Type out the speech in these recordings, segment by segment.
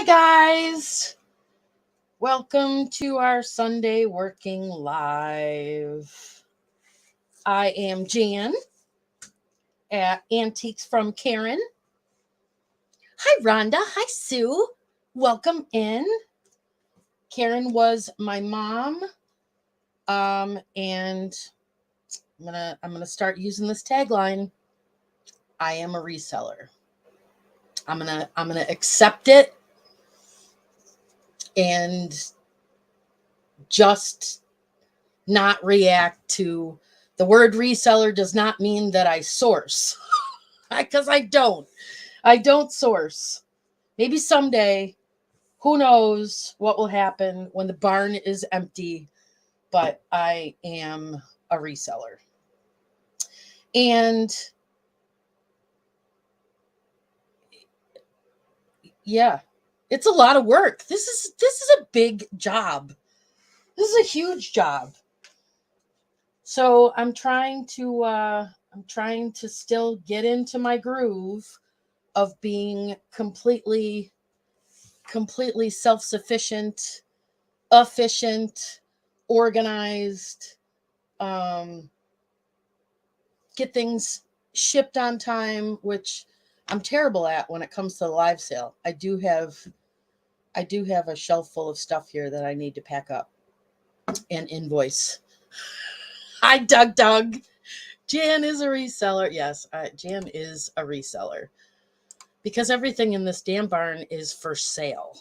Hi, guys. Welcome to our Sunday Working Live. I am Jan at Antiques from Karen. Hi, Rhonda. Hi, Sue. Welcome in. Karen was my mom. And I'm gonna start using this tagline. I am a reseller. I'm gonna accept it and just not react to the word reseller does not mean that I source because I don't. I don't source. Maybe someday, who knows what will happen when the barn is empty, but I am a reseller. And yeah, it's a lot of work. This is a big job. This is a huge job. So I'm trying to still get into my groove of being completely self-sufficient, efficient, organized, get things shipped on time, which I'm terrible at when it comes to the live sale. I do have a shelf full of stuff here that I need to pack up and invoice. Hi, Doug. Jan is a reseller. Yes, Jan is a reseller because everything in this damn barn is for sale.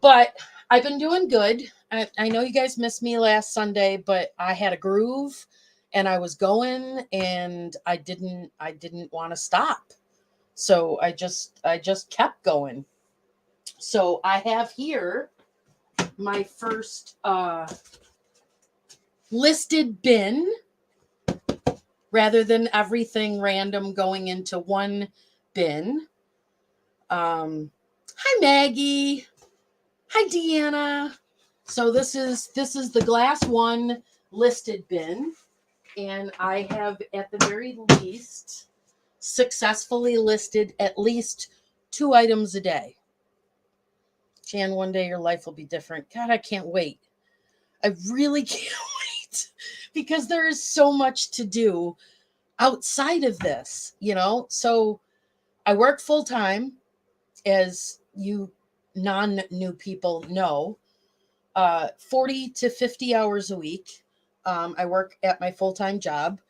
But I've been doing good. I know you guys missed me last Sunday, but I had a groove and I was going and I didn't want to stop. So I just kept going. So I have here my first listed bin rather than everything random going into one bin. Hi, Maggie. Hi, Deanna. So this is the glass one listed bin, and I have at the very least successfully listed at least 2 items a day. Jan, one day your life will be different. God, I can't wait. I really can't wait because there is so much to do outside of this, So I work full time, as you non-new people know. 40 to 50 hours a week. I work at my full-time job,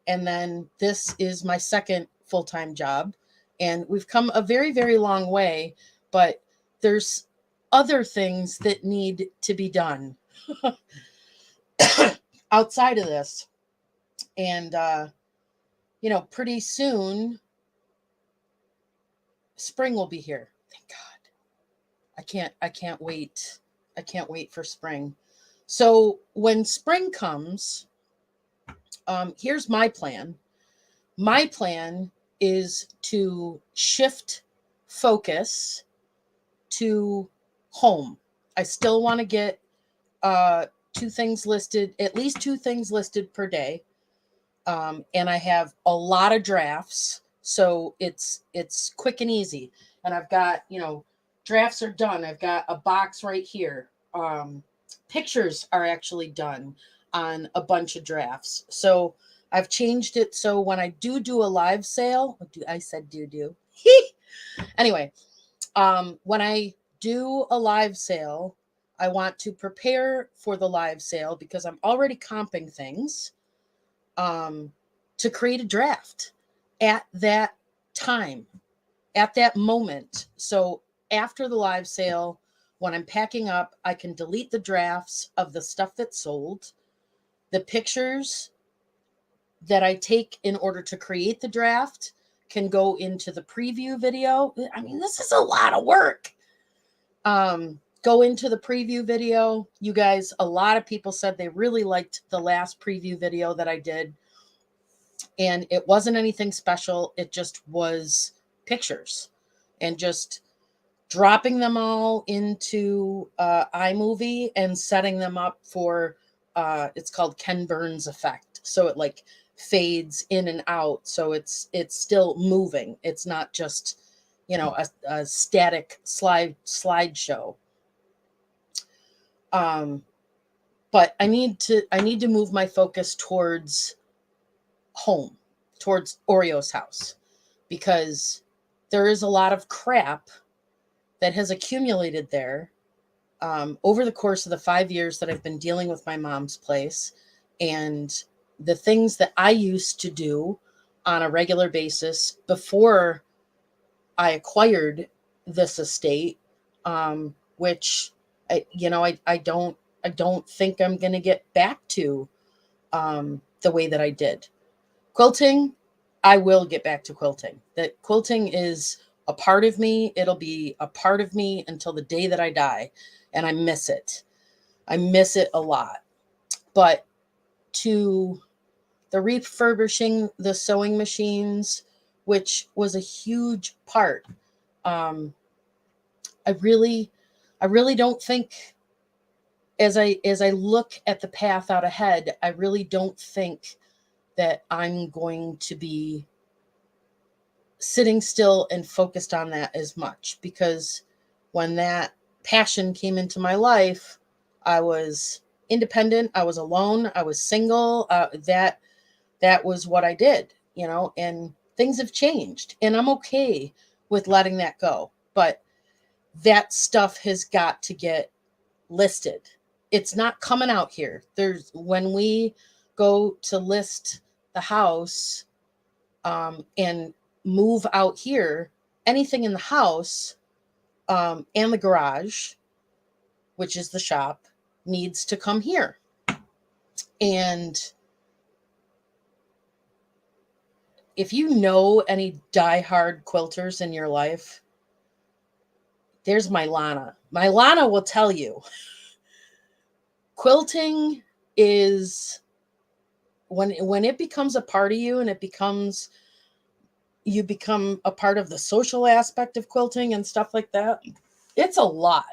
and then this is my second full-time job. And we've come a very, very long way, but there's other things that need to be done outside of this. And, pretty soon, spring will be here. Thank God. I can't wait. I can't wait for spring. So when spring comes, here's my plan. My plan is to shift focus to home. I still want to get at least two things listed per day. And I have a lot of drafts, so it's quick and easy. And I've got, drafts are done. I've got a box right here. Pictures are actually done on a bunch of drafts. So I've changed it so when I do a live sale, I said do. Anyway, when I do a live sale, I want to prepare for the live sale because I'm already comping things to create a draft at that time, at that moment. So after the live sale, when I'm packing up, I can delete the drafts of the stuff that's sold. The pictures that I take in order to create the draft can go into the preview video. I mean, this is a lot of work. Go into the preview video. You guys, a lot of people said they really liked the last preview video that I did. And it wasn't anything special. It just was pictures and just dropping them all into iMovie and setting them up for, it's called Ken Burns effect. So it fades in and out. So it's still moving. It's not just, a static slideshow. But I need to move my focus towards home, towards Oreo's house, because there is a lot of crap that has accumulated there over the course of the 5 years that I've been dealing with my mom's place, and the things that I used to do on a regular basis before I acquired this estate, which I don't think I'm going to get back to the way that I did. Quilting, I will get back to quilting. That quilting is a part of me. It'll be a part of me until the day that I die, and I miss it. I miss it a lot. But to the refurbishing the sewing machines, which was a huge part, I really don't think, as I look at the path out ahead, I really don't think that I'm going to be sitting still and focused on that as much, because when that passion came into my life, I was independent, I was alone, I was single. That was what I did, and things have changed, and I'm okay with letting that go. But that stuff has got to get listed. It's not coming out here. When we go to list the house and move out here, anything in the house and the garage, which is the shop, needs to come here. And if you know any diehard quilters in your life, there's Mylana. Mylana will tell you, quilting is, when it becomes a part of you, and you become a part of the social aspect of quilting and stuff like that, it's a lot.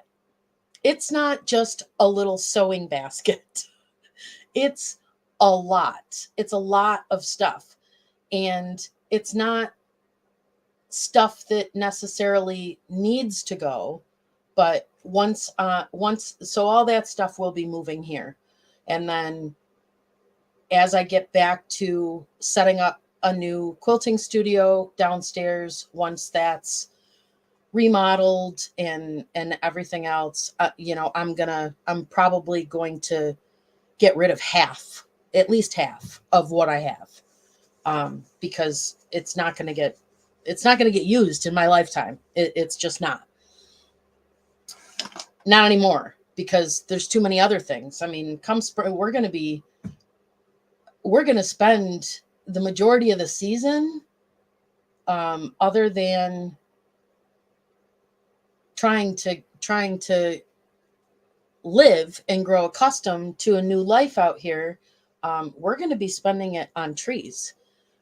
It's not just a little sewing basket. It's a lot. It's a lot of stuff. And it's not stuff that necessarily needs to go, but once so all that stuff will be moving here. And then as I get back to setting up a new quilting studio downstairs, once that's remodeled and everything else, I'm probably going to get rid of at least half of what I have, because it's not going to get used in my lifetime. It's just not anymore, because there's too many other things. I mean, come spring, we're going to spend the majority of the season, other than trying to live and grow accustomed to a new life out here. We're going to be spending it on trees.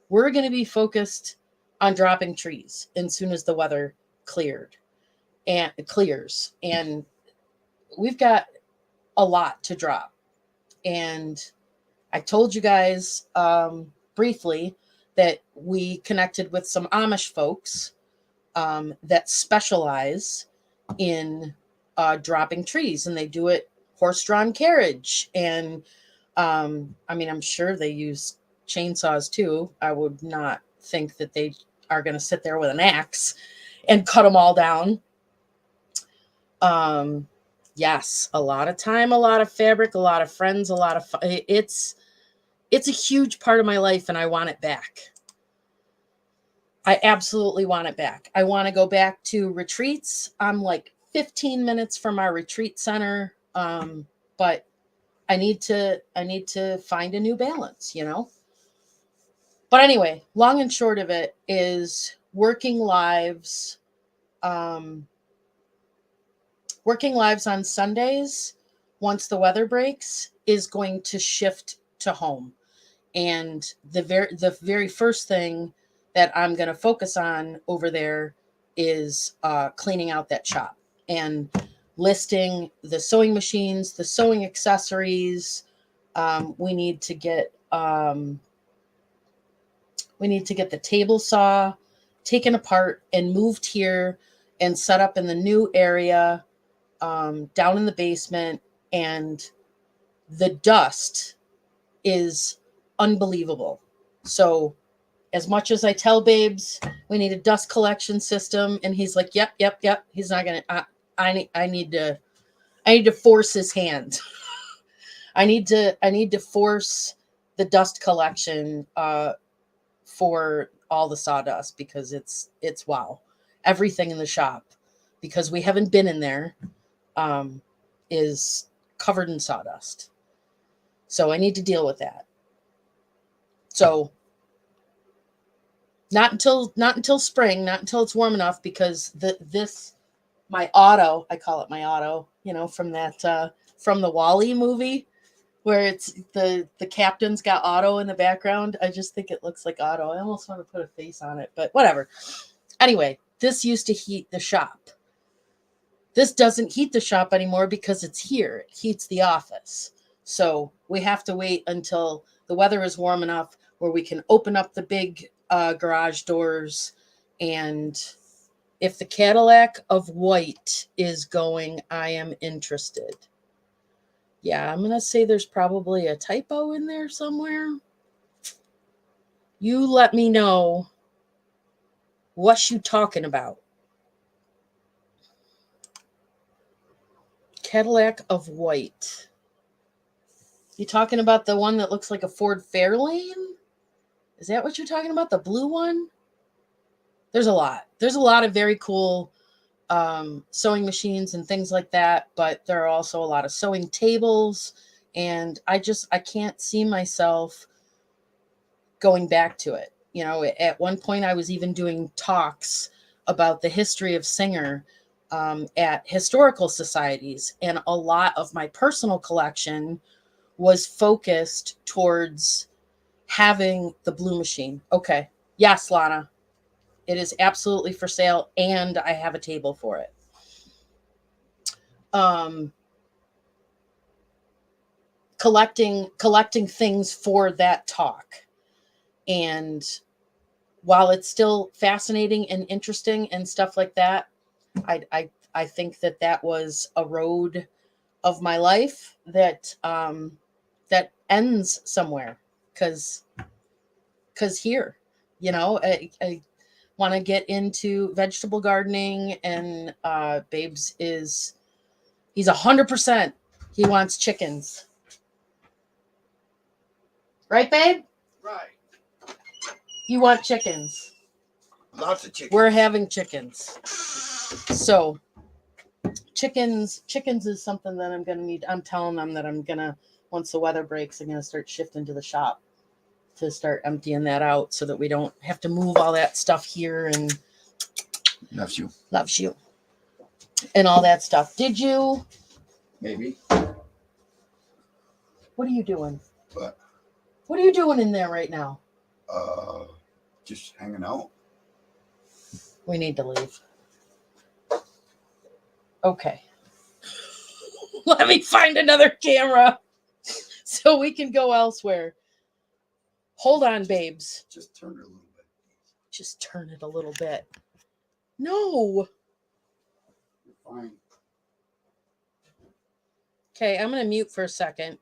We're going to be focused on dropping trees as soon as the weather clears. And we've got a lot to drop. And I told you guys briefly that we connected with some Amish folks that specialize in dropping trees, and they do it horse-drawn carriage. And I'm sure they use chainsaws too. I would not think that they are going to sit there with an axe and cut them all down. Yes, a lot of time, a lot of fabric, a lot of friends, a lot of fun. It's a huge part of my life, and I want it back. I absolutely want it back. I want to go back to retreats. I'm like 15 minutes from our retreat center, but I need to find a new balance, But anyway, long and short of it is working lives on Sundays, once the weather breaks, is going to shift to home. And the very first thing that I'm going to focus on over there is cleaning out that shop and listing the sewing machines, the sewing accessories. We need to get the table saw taken apart and moved here and set up in the new area down in the basement, and the dust is unbelievable. So as much as I tell Babes we need a dust collection system, and he's like, yep. He's not gonna. I need to force his hand. I need to force the dust collection for all the sawdust, because it's wow. Everything in the shop, because we haven't been in there, is covered in sawdust. So I need to deal with that. So not until spring, not until it's warm enough, because my auto, I call it my auto, from that from the Wall-E movie, where it's the captain's got Otto in the background. I just think it looks like Otto. I almost want to put a face on it, but whatever. Anyway, this used to heat the shop. This doesn't heat the shop anymore because it's here. It heats the office. So we have to wait until the weather is warm enough where we can open up the big garage doors. And if the Cadillac of white is going, I am interested. Yeah, I'm going to say there's probably a typo in there somewhere. You let me know what you talking about. Cadillac of white. You talking about the one that looks like a Ford Fairlane? Is that what you're talking about? The blue one? There's a lot. There's a lot of very cool sewing machines and things like that, but there are also a lot of sewing tables, and I can't see myself going back to it. At one point I was even doing talks about the history of Singer at historical societies, and a lot of my personal collection was focused towards having the blue machine. Okay. Yes, Lana. It is absolutely for sale, and I have a table for it. Collecting things for that talk. And while it's still fascinating and interesting and stuff like that, I think that was a road of my life that that ends somewhere, because here, I want to get into vegetable gardening, and Babes he's 100%. He wants chickens. Right, babe? Right. You want chickens. Lots of chickens. We're having chickens. So chickens is something that I'm going to need. I'm telling them that I'm going to, once the weather breaks, I'm going to start shifting to the shop to start emptying that out so that we don't have to move all that stuff here. And loves you and all that stuff. Did you? Maybe. What are you doing? What? What are you doing in there right now? Just hanging out. We need to leave. Okay. Let me find another camera so we can go elsewhere. Hold on, Babes. Just turn it a little bit. Just turn it a little bit. No. You're fine. Okay, I'm going to mute for a second.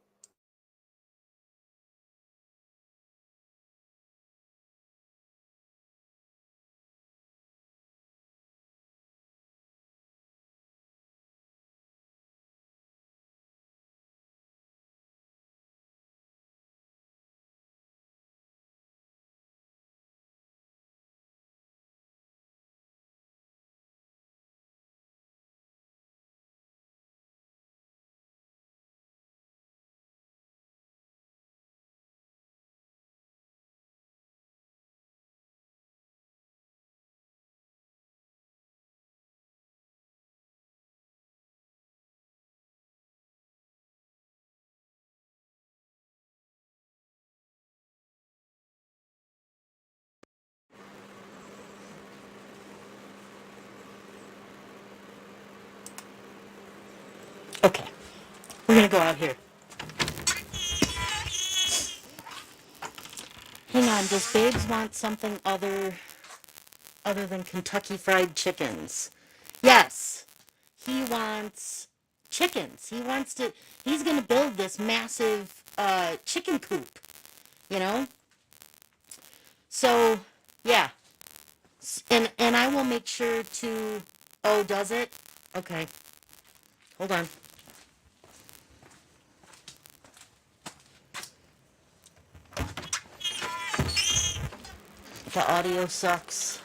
Okay, we're going to go out here. Hang on, does Babes want something other other than Kentucky Fried Chickens. Yes, he wants chickens. He's going to build this massive chicken coop, you know? So, yeah. And I will make sure to, oh, does it? Okay. Hold on. The audio sucks.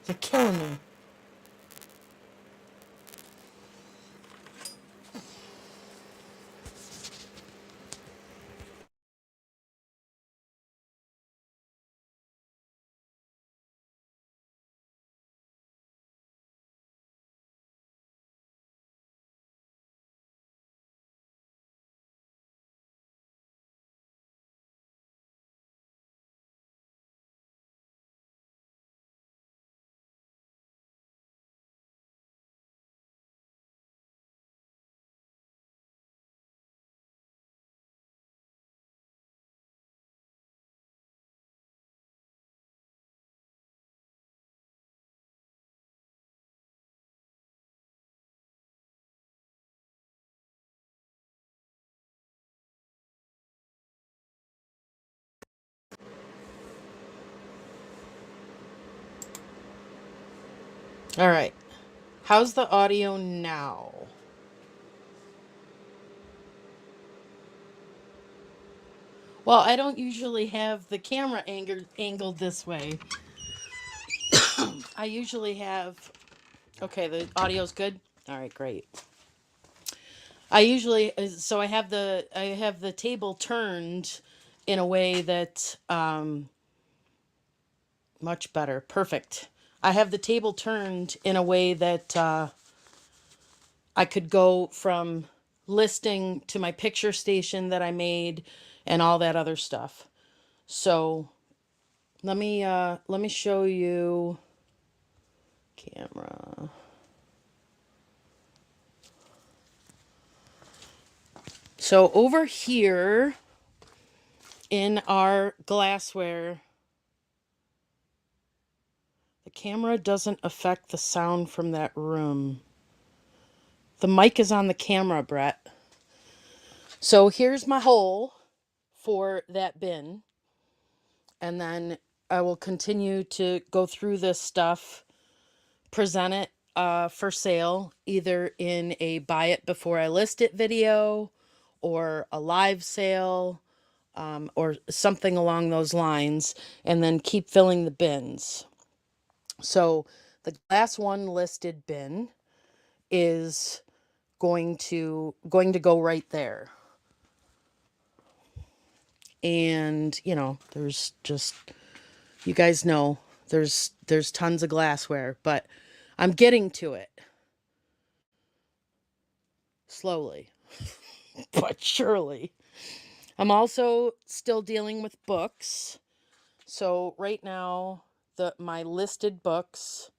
You're killing me. All right. How's the audio now? Well, I don't usually have the camera angled this way. I usually have. Okay, the audio's good. All right, great. So I have the table turned in a way that much better. Perfect. I have the table turned in a way that I could go from listing to my picture station that I made and all that other stuff. So let me show you camera. So over here in our glassware, the camera doesn't affect the sound from that room. The mic is on the camera, Brett. So here's my hole for that bin. And then I will continue to go through this stuff, present it for sale, either in a buy it before I list it video or a live sale or something along those lines, and then keep filling the bins. So the glass one listed bin is going to go right there. And, you know, there's just, you guys know, there's tons of glassware, but I'm getting to it. Slowly, but surely. I'm also still dealing with books. So right now, my listed books,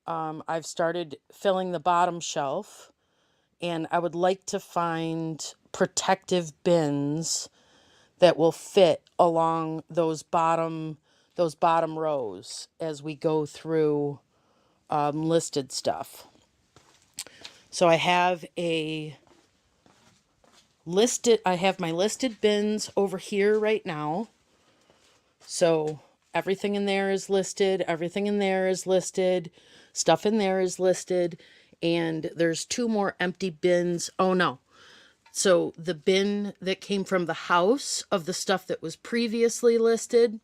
I've started filling the bottom shelf, and I would like to find protective bins that will fit along those bottom rows as we go through listed stuff. So I have my listed bins over here right now. So everything in there is listed, everything in there is listed, stuff in there is listed, and there's 2 more empty bins. Oh no. So the bin that came from the house of the stuff that was previously listed,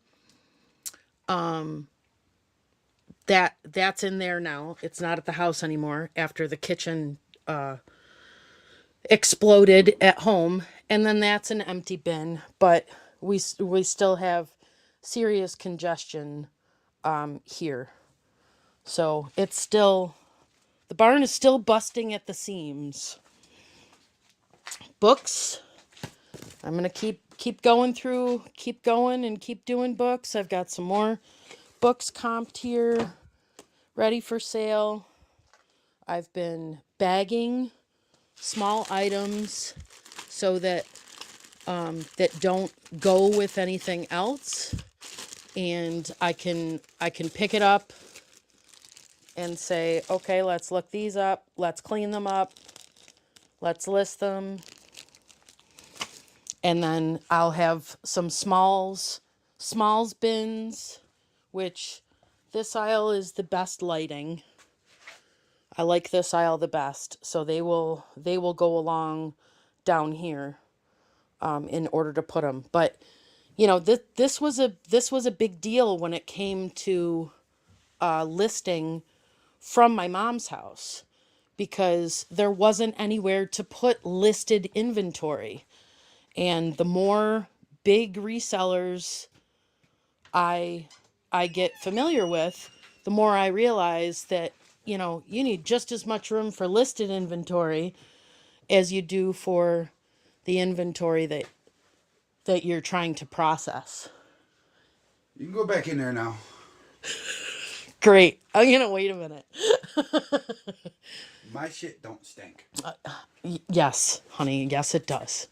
that's in there now. It's not at the house anymore after the kitchen exploded at home. And then that's an empty bin, but we still have serious congestion here. So it's still, the barn is still busting at the seams. Books, I'm gonna keep going and keep doing books. I've got some more books comped here, ready for sale. I've been bagging small items so that that don't go with anything else, and I can pick it up and say, okay, let's look these up, let's clean them up, let's list them, and then I'll have some smalls bins, which this aisle is the best lighting. I like this aisle the best, so they will go along down here in order to put them. But you know, this was a big deal when it came to listing from my mom's house, because there wasn't anywhere to put listed inventory. And the more big resellers I get familiar with, the more I realize that, you know, you need just as much room for listed inventory as you do for the inventory that you're trying to process. You can go back in there now. Great. I'm gonna wait a minute. My shit don't stink. Yes, honey. Yes, it does.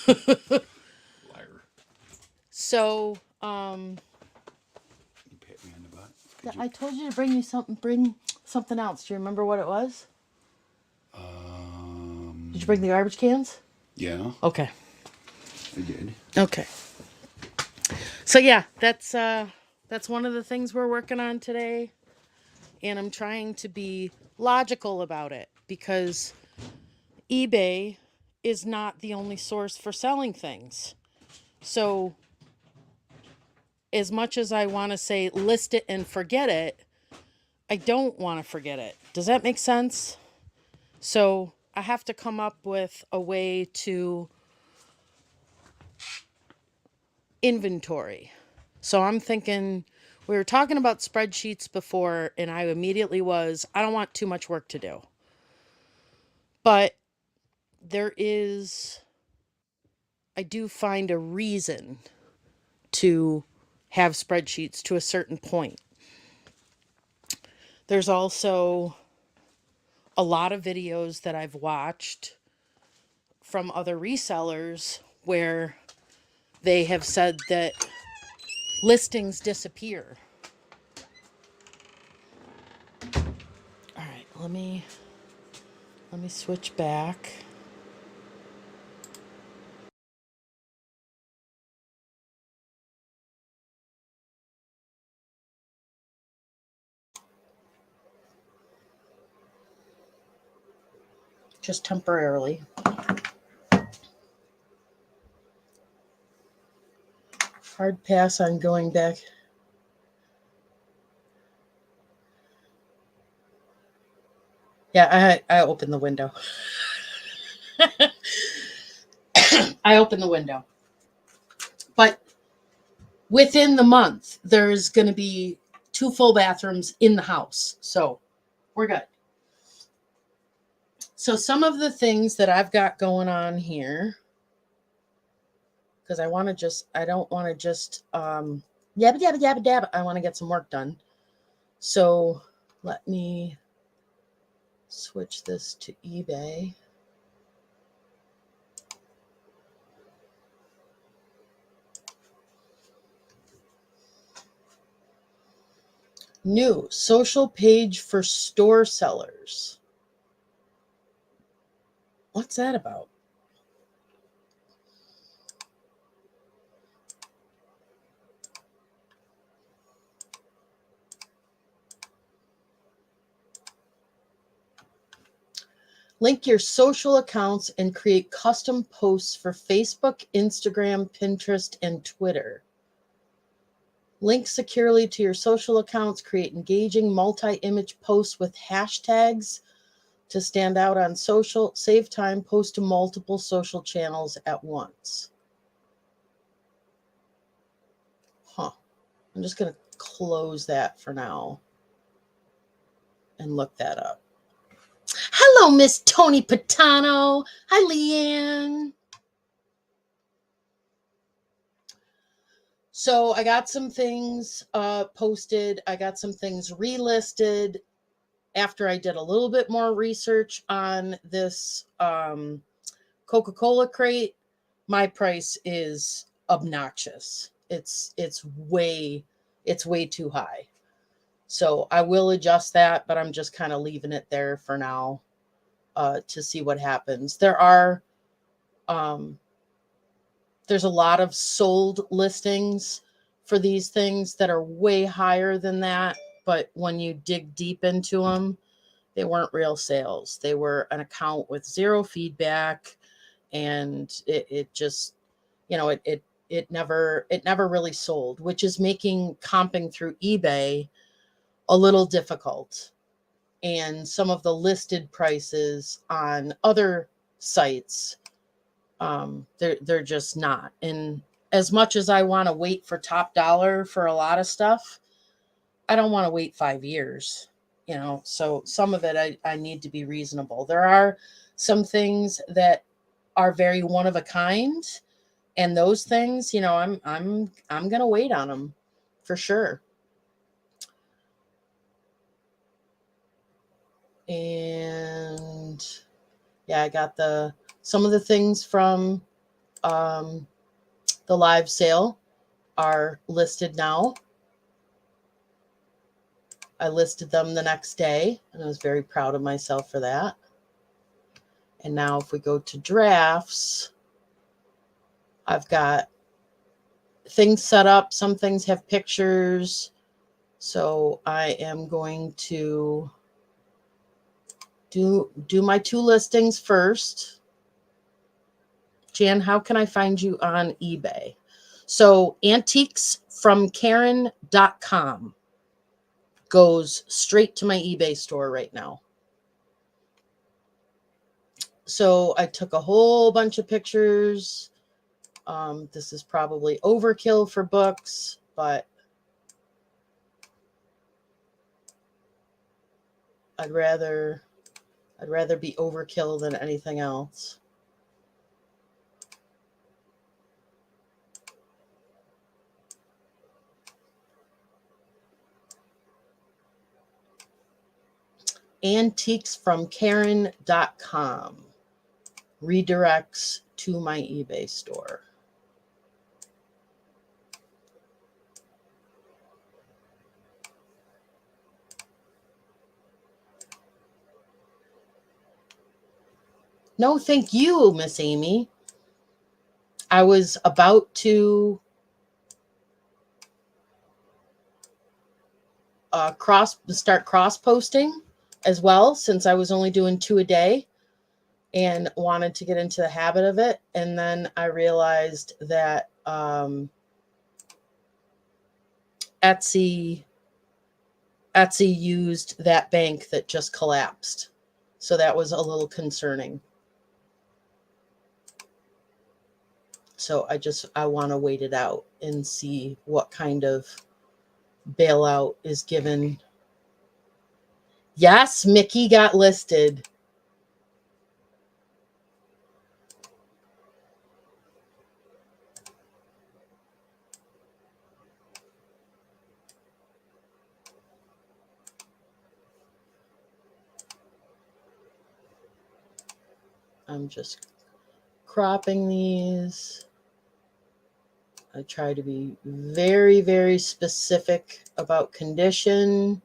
Liar. So, You pat me on the butt. I told you to bring something else. Do you remember what it was? Did you bring the garbage cans? Yeah, Okay. I did. Okay. So yeah, that's one of the things we're working on today, and I'm trying to be logical about it, because eBay is not the only source for selling things. So as much as I want to say list it and forget it, I don't want to forget it. Does that make sense? So I have to come up with a way to inventory. So I'm thinking, we were talking about spreadsheets before, and I immediately I don't want too much work to do. But I do find a reason to have spreadsheets to a certain point. There's also a lot of videos that I've watched from other resellers where they have said that listings disappear. All right, let me switch back. Just temporarily. Hard pass on going back. Yeah, I opened the window. I opened the window. But within the month, there's going to be 2 full bathrooms in the house. So we're good. So some of the things that I've got going on here, because I don't want to just yabba yabba yabba dabba. I want to get some work done. So let me switch this to eBay. New social page for store sellers. What's that about? Link your social accounts and create custom posts for Facebook, Instagram, Pinterest, and Twitter. Link securely to your social accounts. Create engaging multi-image posts with hashtags to stand out on social. Save time. Post to multiple social channels at once. Huh. I'm just going to close that for now and look that up. Hello, Miss Tony Patano. Hi, Leanne. So I got some things posted. I got some things relisted after I did a little bit more research on this Coca-Cola crate, my price is obnoxious. It's way too high. So I will adjust that, but I'm just kind of leaving it there for now to see what happens. There's a lot of sold listings for these things that are way higher than that, but when you dig deep into them, they weren't real sales. They were an account with zero feedback, and it just, it never really sold, which is making comping through eBay a little difficult. And some of the listed prices on other sites, they're just not. And as much as I want to wait for top dollar for a lot of stuff, I don't want to wait 5 years, so some of it I need to be reasonable. There are some things that are very one of a kind, and those things, I'm going to wait on them for sure. And yeah, I got some of the things from the live sale are listed now. I listed them the next day, and I was very proud of myself for that. And now if we go to drafts, I've got things set up. Some things have pictures. So I am going to do my 2 listings first. Jan, how can I find you on eBay? So antiquesfromkaren.com goes straight to my eBay store right now. So I took a whole bunch of pictures. This is probably overkill for books, but I'd rather be overkill than anything else. Antiquesfromkaren.com redirects to my eBay store. No, thank you, Miss Amy. I was about to start cross posting as well, since I was only doing 2 a day and wanted to get into the habit of it. And then I realized that Etsy used that bank that just collapsed. So that was a little concerning. So I want to wait it out and see what kind of bailout is given. Yes, Mickey got listed. I'm just cropping these. I try to be very, very specific about condition.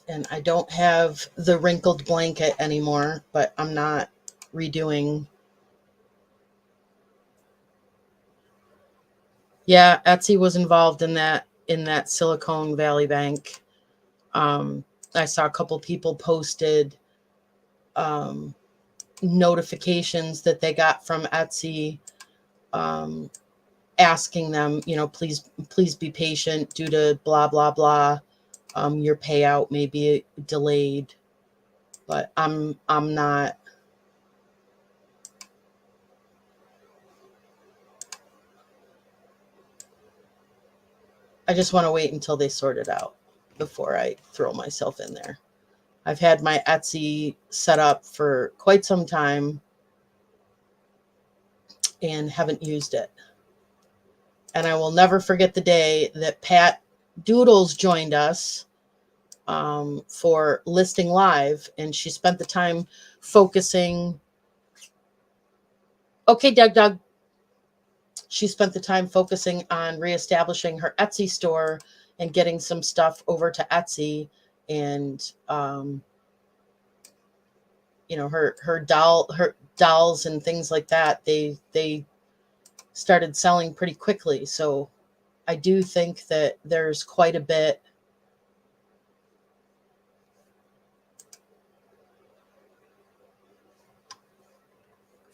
And I don't have the wrinkled blanket anymore, but I'm not redoing. Yeah, Etsy was involved in that Silicon Valley Bank. I saw a couple people posted notifications that they got from Etsy, asking them, please be patient due to blah, blah, blah. Your payout may be delayed, but I'm not I just want to wait until they sort it out before I throw myself in there. I've had my Etsy set up for quite some time and haven't used it. And I will never forget the day that Pat Doodles joined us for Listing Live, and she spent the time focusing. Okay, Doug. She spent the time focusing on reestablishing her Etsy store and getting some stuff over to Etsy, and her dolls and things like that. They started selling pretty quickly. So I do think that there's quite a bit.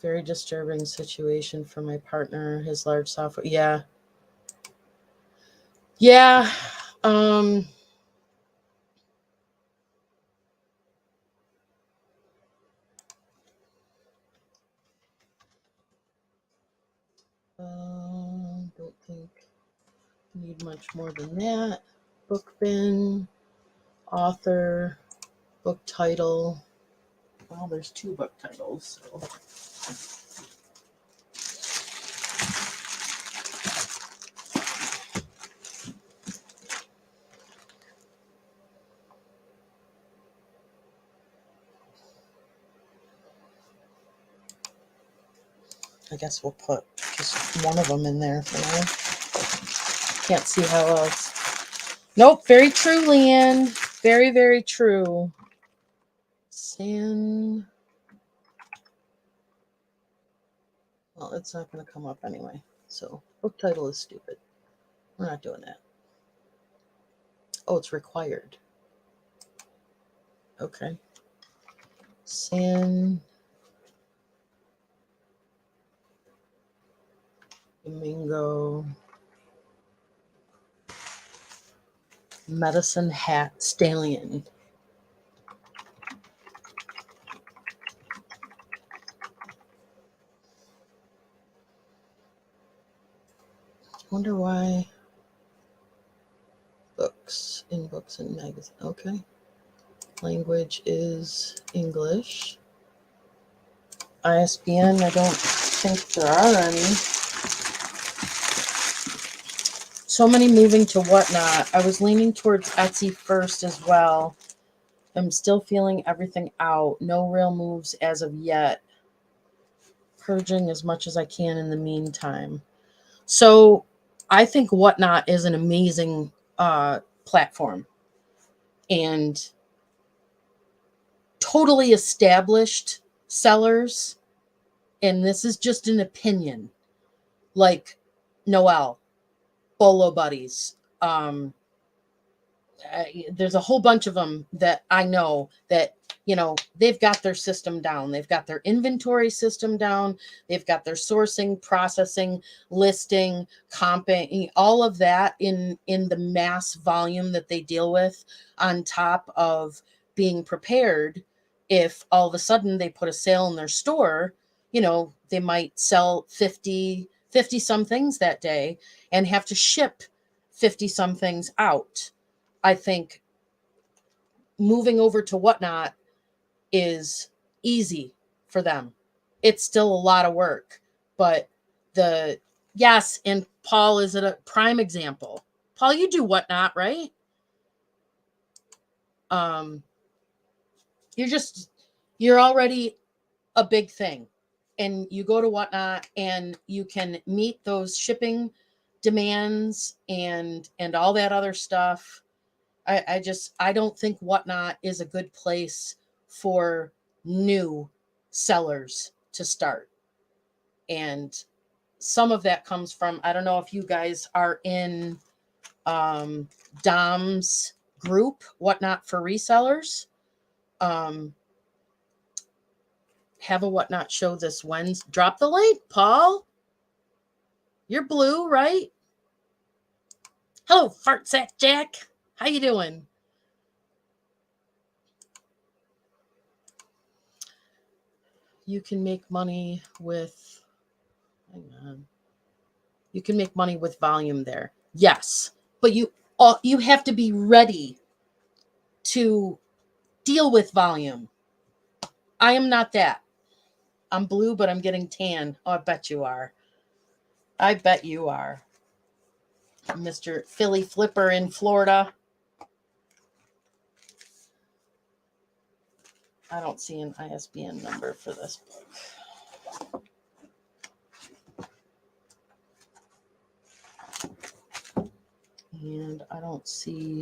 Very disturbing situation for my partner, his large software. Yeah. Yeah. Don't think need much more than that. Book bin, author, book title. Well, there's 2 book titles. So. I guess we'll put just one of them in there for now. Can't see how else. Nope, very true, Leanne. Very, very true. San. Well, it's not going to come up anyway. So, book title is stupid. We're not doing that. Oh, it's required. Okay. San Domingo Medicine Hat Stallion. Wonder why. Books and magazine. Okay. Language is English. ISBN, I don't think there are any. So many moving to Whatnot. I was leaning towards Etsy first as well. I'm still feeling everything out. No real moves as of yet. Purging as much as I can in the meantime. So I think Whatnot is an amazing platform. And totally established sellers, and this is just an opinion, like Noelle, Bolo Buddies. There's a whole bunch of them that I know that, they've got their system down. They've got their inventory system down. They've got their sourcing, processing, listing, comping, all of that in the mass volume that they deal with, on top of being prepared. If all of a sudden they put a sale in their store, they might sell 50 some things that day and have to ship 50 some things out. I think moving over to Whatnot is easy for them. It's still a lot of work, but yes, and Paul is a prime example. Paul, you do Whatnot, right? You're already a big thing, and you go to Whatnot and you can meet those shipping demands and all that other stuff. I don't think Whatnot is a good place for new sellers to start. And some of that comes from, I don't know if you guys are in Dom's group, Whatnot for Resellers. Have a Whatnot show this Wednesday. Drop the link, Paul. You're blue, right? Hello, Fart Sack Jack. How you doing? You can make money with, hang on. You can make money with volume there. Yes. but you have to be ready to deal with volume. I am not that. I'm blue, but I'm getting tan. Oh, I bet you are. I bet you are. Mr. Philly Flipper in Florida. I don't see an ISBN number for this book. And I don't see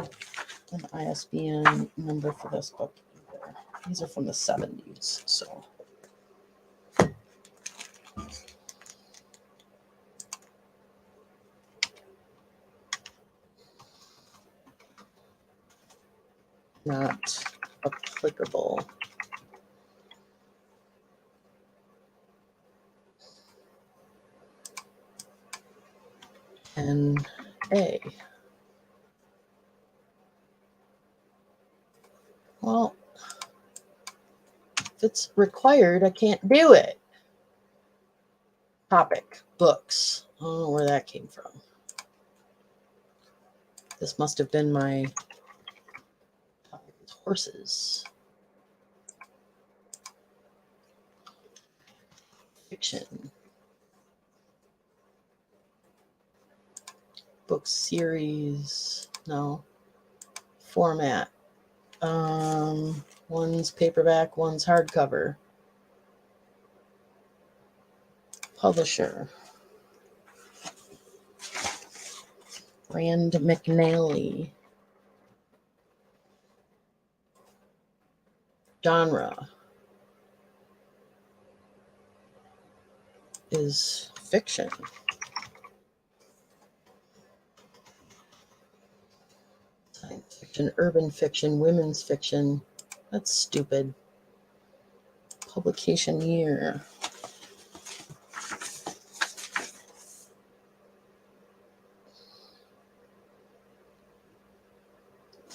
an ISBN number for this book either. These are from the 70s, so. Not applicable. NA. Well, if it's required, I can't do it. Topic, books. I don't know where that came from. This must have been my horses. Fiction. Book series. No. Format. One's paperback, one's hardcover. Publisher. Rand McNally. Genre is fiction. Science fiction, urban fiction, women's fiction. That's stupid. Publication year.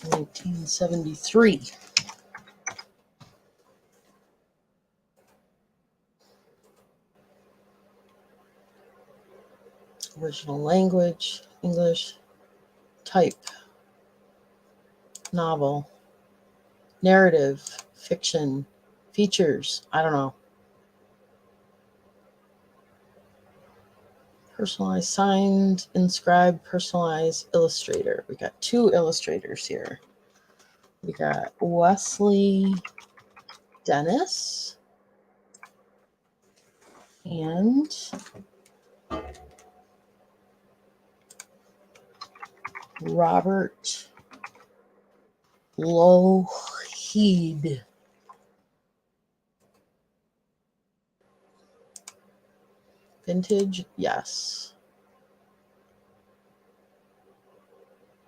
(1973). Original language, English. Type. Novel. Narrative. Fiction. Features. I don't know. Personalized, signed, inscribed, personalized, illustrator. We got 2 illustrators here. We got Wesley Dennis and Robert Lougheed. Vintage, yes.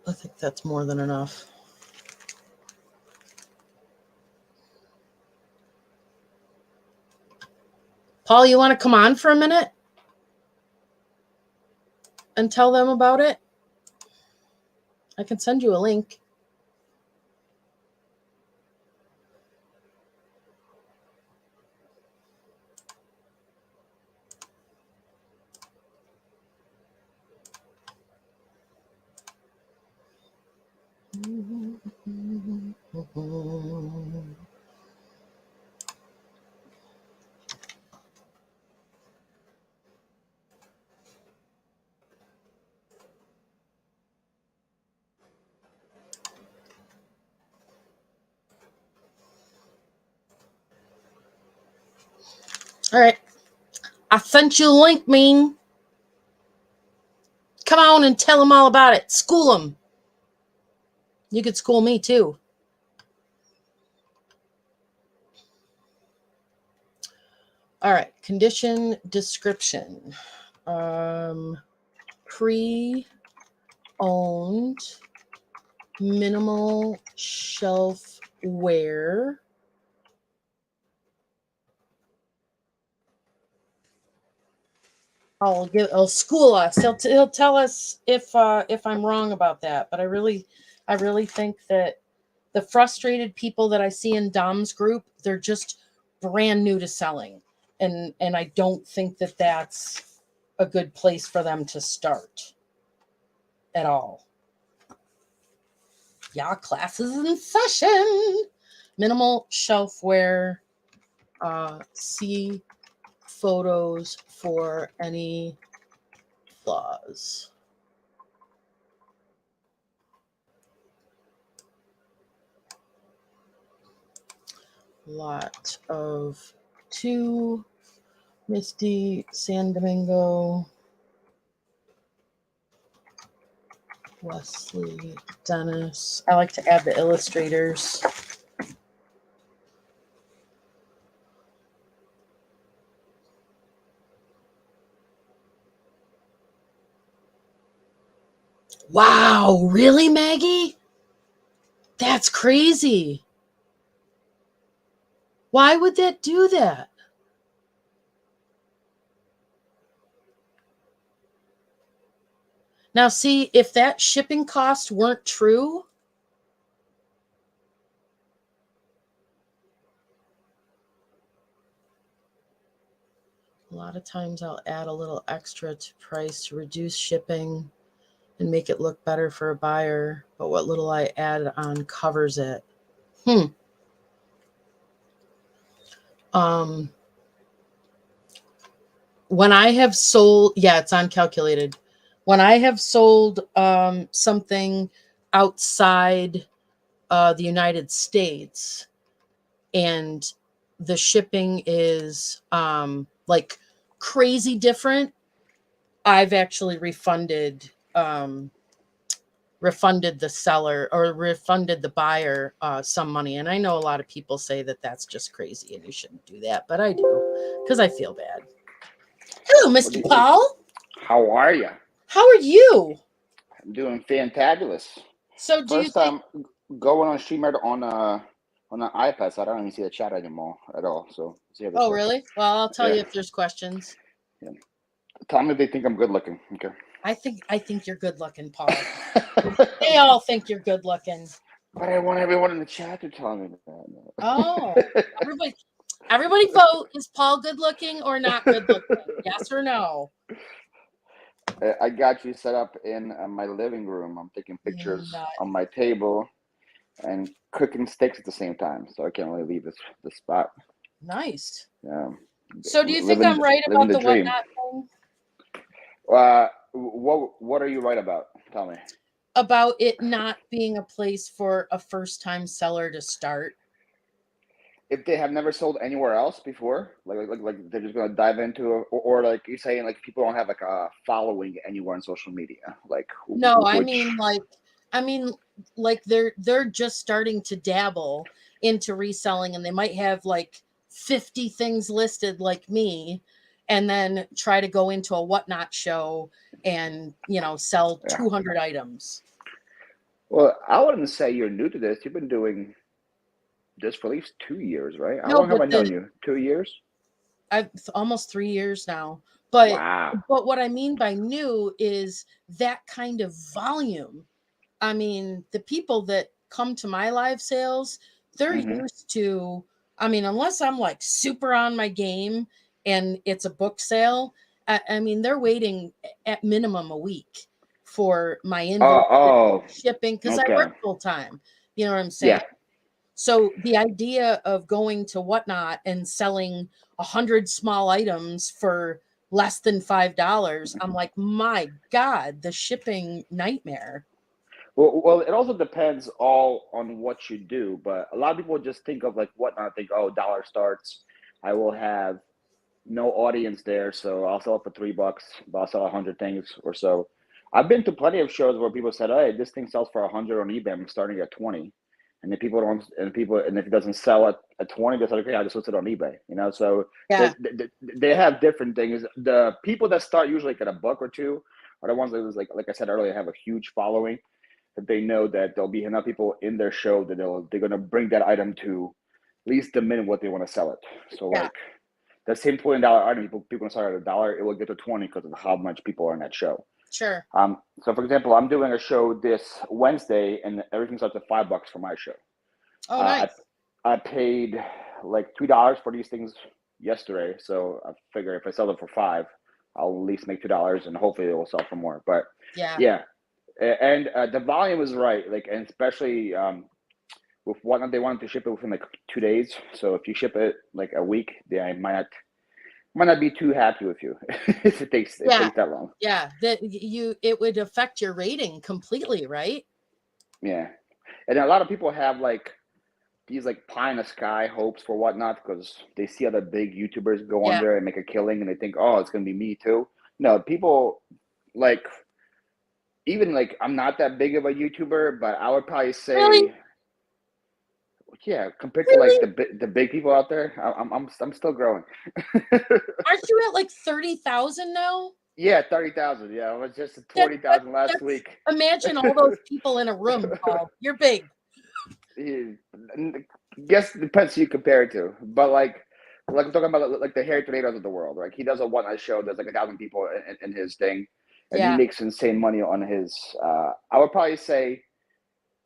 I think that's more than enough. Paul, you want to come on for a minute and tell them about it? I can send you a link. All right. I sent you a link, Ming. Come on and tell them all about it. School them. You could school me too. All right. Condition description. Pre-owned minimal shelfware. I'll school us. He'll tell us if I'm wrong about that. But I really think that the frustrated people that I see in Dom's group, they're just brand new to selling, and I don't think that that's a good place for them to start at all. Yeah, classes in session. Minimal shelfware. See photos for any flaws. Lot of 2, Misty, San Domingo, Wesley, Dennis. I like to add the illustrators. Wow, really, Maggie? That's crazy. Why would that do that? Now, see, if that shipping cost weren't true, a lot of times I'll add a little extra to price to reduce shipping and make it look better for a buyer, but what little I add on covers it. When I have sold, yeah, it's uncalculated. When I have sold something outside the United States and the shipping is like crazy different, I've actually refunded the seller or refunded the buyer some money. And I know a lot of people say that that's just crazy and you shouldn't do that, but I do because I feel bad. Hello, Mr. Paul. How are you? How are you? I'm doing fantabulous. So do First time going on StreamYard on an iPad, so I don't even see the chat anymore at all. So see how this works. Really? Well, I'll tell you if there's questions. Yeah. Tell me if they think I'm good looking. Okay. I think you're good looking, Paul. They all think you're good looking. But I want everyone in the chat to tell me that. Oh, everybody vote. Is Paul good looking or not good looking? Yes or no? I got you set up in my living room. I'm taking pictures on my table and cooking steaks at the same time, so I can't really leave the spot. Nice. Yeah. So do you think I'm right about the whatnot thing? What are you right about? Tell me. About it not being a place for a first-time seller to start. If they have never sold anywhere else before, like they're just gonna dive into it, or like you're saying, like people don't have like a following anywhere on social media. Like no, I mean like they're just starting to dabble into reselling, and they might have like 50 things listed like me, and then try to go into a whatnot show and sell 200 items. Well, I wouldn't say you're new to this. You've been doing this for at least 2 years, right? How long have I known you? 2 years? I've almost 3 years now. But wow. But what I mean by new is that kind of volume. I mean, the people that come to my live sales, they're used to, I mean, unless I'm like super on my game and it's a book sale, I mean, they're waiting at minimum a week for my invoice shipping because I work full time. You know what I'm saying? Yeah. So the idea of going to Whatnot and selling 100 small items for less than $5, I'm like, my God, the shipping nightmare. Well, it also depends all on what you do, but a lot of people just think of like Whatnot, think, oh, dollar starts. I will have no audience there, so I'll sell it for $3, but I'll sell 100 things or so. I've been to plenty of shows where people said, hey, this thing sells for 100 on eBay. I'm starting at 20. And then people don't, and if it doesn't sell at 20, they say, okay, I just list it on eBay, so they have different things. The people that start usually like at $1 or $2 are the ones that was like I said earlier, have a huge following, that they know that there'll be enough people in their show that they're going to bring that item to at least the minute what they want to sell it. So like that same $20 item, people start at $1, it will get to 20 because of how much people are in that show. Sure. So for example, I'm doing a show this Wednesday, and everything starts at $5 for my show. Oh, nice. I paid like $3 for these things yesterday, so I figure if I sell them for $5, I'll at least make $2, and hopefully it will sell for more. But yeah, And the volume is right, like, and especially with Whatnot, they wanted to ship it within like 2 days. So if you ship it like a week, they might not be too happy with you if it takes that long. Yeah, that it would affect your rating completely, right? Yeah, and a lot of people have like these like pie in the sky hopes for Whatnot because they see other big YouTubers go on Yeah. there and make a killing, and they think, oh, it's gonna be me too. No, people like, even like, I'm not that big of a YouTuber, but I would probably say, Really? yeah, compared to like the big people out there, I'm still growing. Aren't you at like 30,000 now? Yeah, 30,000. Yeah, I was just at That- 20,000 last that's- week. Imagine all those people in a room, Paul. You're big. Guess it depends who you compare it to, but like we're talking about like the Harry Tornadoes of the world. Like he does a Whatnot show. There's like 1,000 people in his thing, and he Yeah. makes insane money on his. I would probably say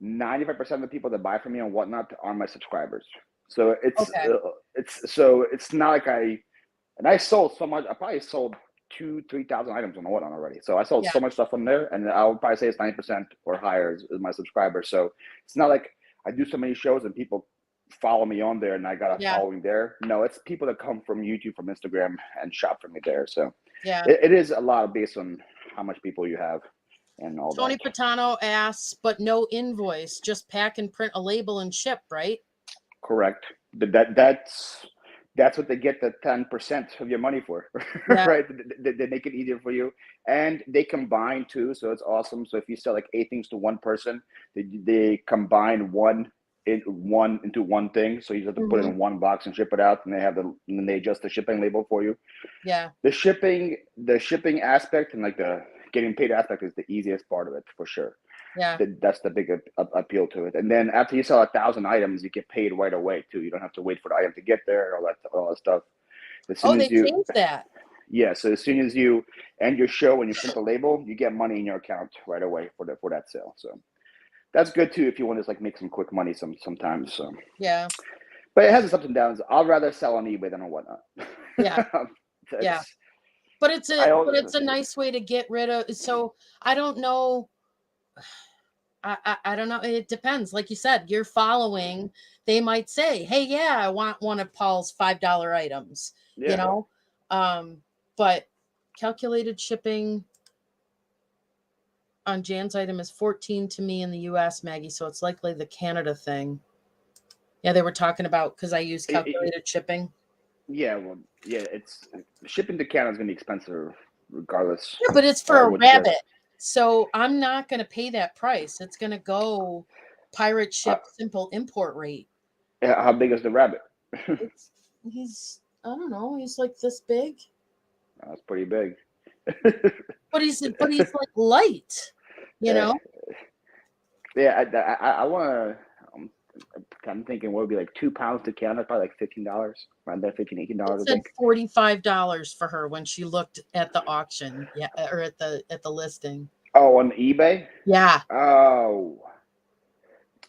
95% of the people that buy from me on Whatnot are my subscribers. So Okay. it's not like I sold so much. I probably sold 2,000-3,000 items on Whatnot already. So I sold Yeah. so much stuff on there, and I would probably say it's 90% or higher is my subscribers. So it's not like I do so many shows and people follow me on there and I got a Yeah. following there. No, it's people that come from YouTube, from Instagram, and shop from me there. So Yeah. it is a lot based on how much people you have and all Tony that. Patano asks, but no invoice, just pack and print a label and ship, right? Correct. That's what they get the 10% of your money for, Yeah. right? They make it easier for you, and they combine too, so it's awesome. So if you sell like 8 things to one person, they combine one into one thing. So you just have to put it in one box and ship it out, and then they adjust the shipping label for you. Yeah. The shipping aspect and like the getting paid aspect is the easiest part of it for sure. Yeah. That's the big appeal to it. And then after you sell 1,000 items, you get paid right away too. You don't have to wait for the item to get there, all that stuff. As soon Oh, they as you, changed that. yeah. So as soon as you end your show and you print the label, you get money in your account right away for that sale. So that's good too if you want to just like make some quick money sometimes. So Yeah. but it has its ups and downs. I'd rather sell on eBay than on Whatnot. Yeah. Yeah. But it's a nice way to get rid of. So I don't know. I don't know. It depends. Like you said, you're following. They might say, "Hey, yeah, I want one of Paul's $5 items." Yeah. You know, but calculated shipping on Jan's item is 14 to me in the U.S., Maggie. So it's likely the Canada thing. Yeah, they were talking about because I use calculated shipping. Yeah, well, yeah, it's shipping to Canada is going to be expensive regardless. Yeah, but it's for a rabbit. So I'm not going to pay that price. It's going to go pirate ship simple import rate. How big is the rabbit? He's I don't know. He's like this big. That's pretty big. But he's like light, you know. Yeah, I want to. I'm thinking what would be like 2 pounds to Canada, probably like $15, around there, $18. It said $45 for her when she looked at the auction, yeah, or at the listing. Oh, on eBay? Yeah. Oh,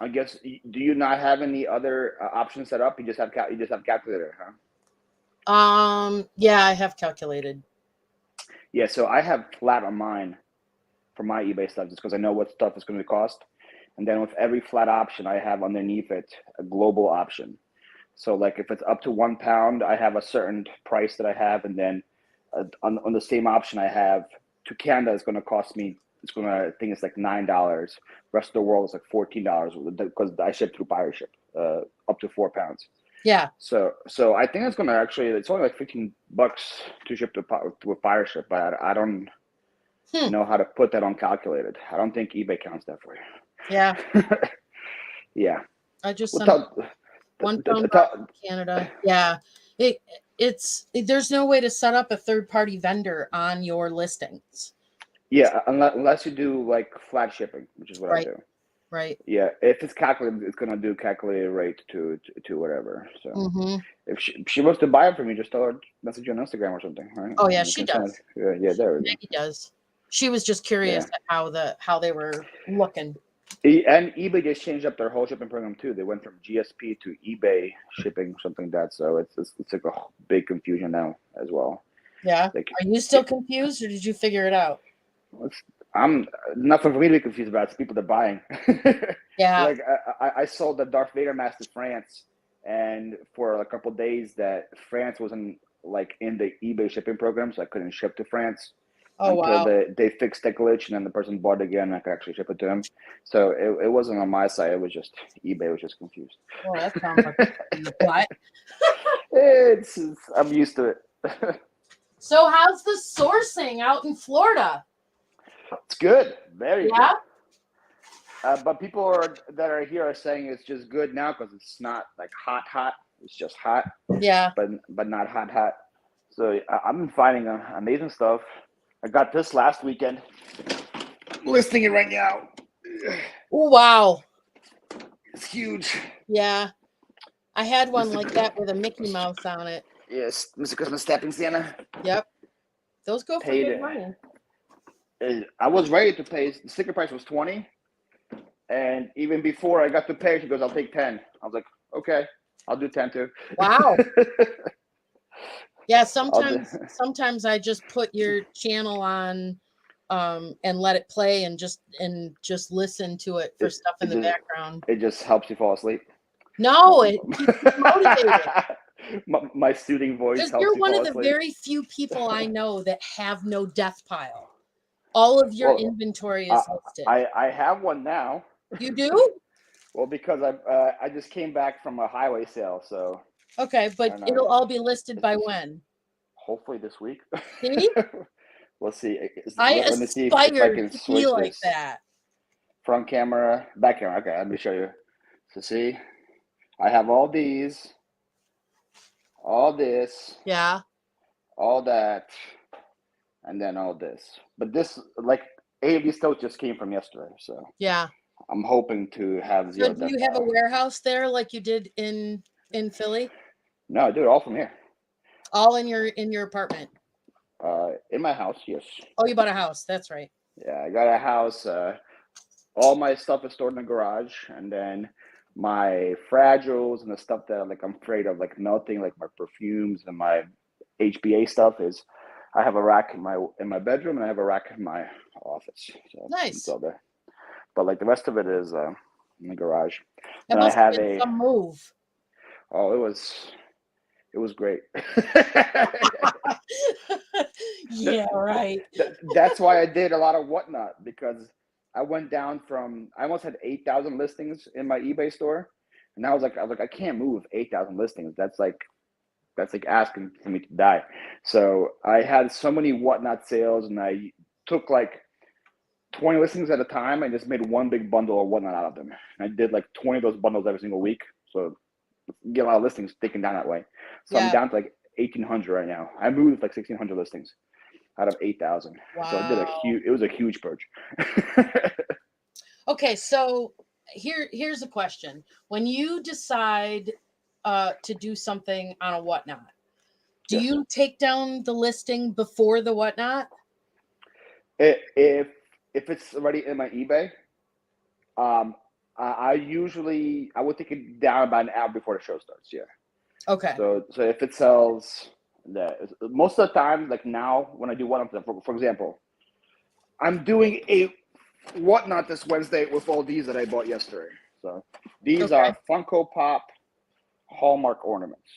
I guess. Do you not have any other options set up? You just have calculator, huh? Yeah, I have calculated. Yeah, so I have flat on mine for my eBay stuff, just because I know what stuff is going to cost. And then with every flat option, I have underneath it a global option. So like if it's up to 1 pound, I have a certain price that I have. And then on the same option I have to Canada, it's going to cost me, I think it's like $9. Rest of the world is like $14 because I ship through pirate ship up to 4 pounds. Yeah. So I think it's going to it's only like $15 to ship with pirate ship, but I don't know how to put that on calculated. I don't think eBay counts that for you. Yeah. Yeah. I just sent 1 pound to Canada. Yeah. It's there's no way to set up a third-party vendor on your listings. Yeah, unless you do like flat shipping, which is what I do. Right. Yeah, if it's calculated, it's gonna do calculated rate to whatever. So if she wants to buy it from you, just tell her, message you on Instagram or something, right? Oh yeah, she does. Yeah, there we go. Maggie does. She was just curious at how they were looking. And eBay just changed up their whole shipping program too. They went from GSP to eBay shipping, something like that. So it's like a big confusion now as well. Yeah. Are you still confused, or did you figure it out? I'm nothing for me to be confused about. It's people that are buying. Yeah. Like I sold the Darth Vader mask to France, and for a couple of days that France wasn't like in the eBay shipping program, so I couldn't ship to France Oh until wow. they fixed the glitch, and then the person bought it again, and I could actually ship it to them. So it wasn't on my side. It was just eBay was just confused. Well, that sounds like a pain in the butt. it's I'm used to it. So how's the sourcing out in Florida? It's good, very Yeah. good. But people that are here are saying it's just good now because it's not like hot. It's just hot, Yeah. but not hot. So I've been finding amazing stuff. I got this last weekend. Listing it right now. Oh wow. It's huge. Yeah. I had one like that with a Mickey Mouse on it. Yes, Mr. Christmas Stepping Santa. Yep. Those go for Paid good it. money. I was ready to pay. The sticker price was $20, and even before I got to pay, she goes, "I'll take 10." I was like, "Okay, I'll do 10 too." Wow. Yeah, do- sometimes I just put your channel on and let it play and just listen to it for stuff in the background. It just helps you fall asleep. No, it keeps me motivated. My soothing voice Because helps you're you one fall of the asleep. very few people I know that have no death pile. All of your Well, inventory is listed. I have one now. You do? Well, because I just came back from a highway sale, so Okay, but and, it'll all be listed by when? hopefully this week. See? We'll see. I Let me see if I aspire can to switch be like this. that. Front camera, back camera. Okay, let me show you. So see, I have all these, all this, Yeah. all that, and then all this. But this, like, 8 of these totes just came from yesterday, so Yeah. I'm hoping to have So zero. do you have a warehouse there like you did in Philly? No, I do it all from here. All in your apartment? In my house, yes. Oh, you bought a house. That's right. Yeah, I got a house. All my stuff is stored in the garage, and then my fragiles and the stuff that like I'm afraid of like melting, like my perfumes and my HBA stuff is. I have a rack in my bedroom, and I have a rack in my office. So Nice. it's all there. But like the rest of it is in the garage. That And must I have have been some move. Oh, it was great. Yeah, right. That's why I did a lot of whatnot, because I went down from I almost had 8,000 listings in my eBay store, and I was like I can't move 8,000 listings. That's like asking for me to die. So I had so many whatnot sales, and I took like 20 listings at a time. I just made one big bundle of whatnot out of them. And I did like 20 of those bundles every single week. So get a lot of listings taken down that way. So Yeah. I'm down to like 1,800 right now. I moved like 1,600 listings out of 8,000. Wow. So I did it was a huge purge. Okay, so here's a question. When you decide to do something on a whatnot, do Yes. you take down the listing before the whatnot? If it's already in my eBay, I usually would take it down about an hour before the show starts. Yeah. Okay. So if it sells, most of the time, like now when I do one of them, for example, I'm doing a whatnot this Wednesday with all these that I bought yesterday. So these are Funko Pop Hallmark ornaments.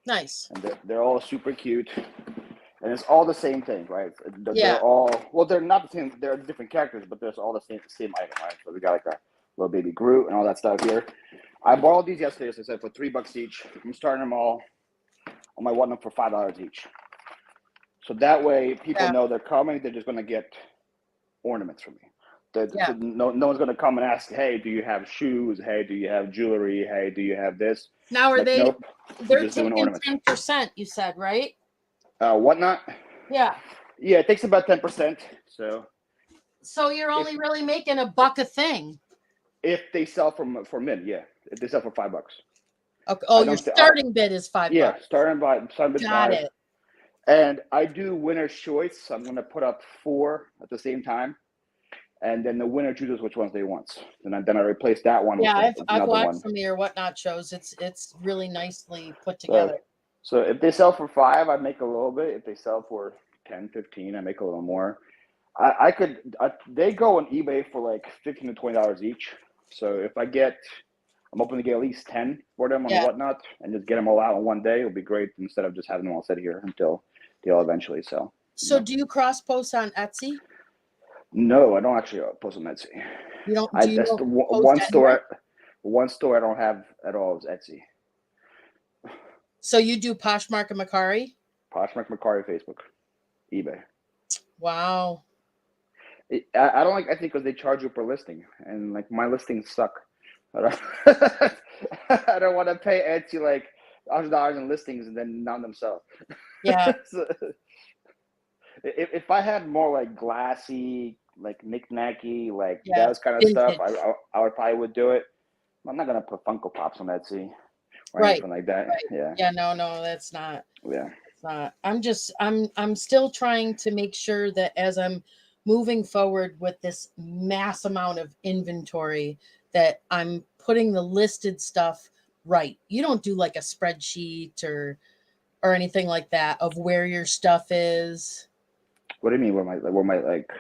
Nice. And they're all super cute. And it's all the same thing, right? Yeah. They're all, well, they're not the same. They're different characters, but there's all the same item, right? So we got like a little baby Groot and all that stuff here. I bought all these yesterday, as I said, for $3 each. I'm starting them all on my whatnot for $5 each. So that way people know they're coming. They're just going to get ornaments from me. So no one's going to come and ask, hey, do you have shoes? Hey, do you have jewelry? Hey, do you have this? Now, are they, nope, they're taking 10%, you said, right? Whatnot? Yeah. Yeah, it takes about 10%. So you're only really making $1 a thing. If they sell for mid, yeah. If they sell for $5. Okay. Oh, your starting bid is $5. Yeah, starting bid Got 5. it. And I do winner's choice. So I'm going to put up 4 at the same time, and then the winner chooses which ones they want. And then I replace that one. Yeah, with I've watched one. some of your whatnot shows. It's really nicely put together. So if they sell for 5, I make a little bit. If they sell for 10, 15, I make a little more. They go on eBay for like $15 to $20 each. So if I'm hoping to get at least 10 for them on Yeah. Whatnot and just get them all out in one day. It'll be great instead of just having them all sit here until they'll eventually sell. So do you cross post on Etsy? No, I don't actually post on Etsy. You don't. I Do you that's don't the post one anywhere? store. One store I don't have at all is Etsy. So you do Poshmark and Macari? Poshmark, Macari, Facebook, eBay. Wow. I don't like Etsy because they charge you per listing, and like my listings suck. I don't, I don't want to pay Etsy like $100 in listings and then none themselves. Yeah. So, if I had more like glassy, like knick-knacky, like Yeah. those kind of stuff, Vintage. I would probably would do it. I'm not gonna put Funko Pops on Etsy or Right. anything like that. Right. Yeah, Yeah. No, that's not. yeah. It's not. I'm still trying to make sure that as I'm moving forward with this mass amount of inventory, that I'm putting the listed stuff right. You don't do like a spreadsheet or anything like that of where your stuff is. What do you mean? Where my like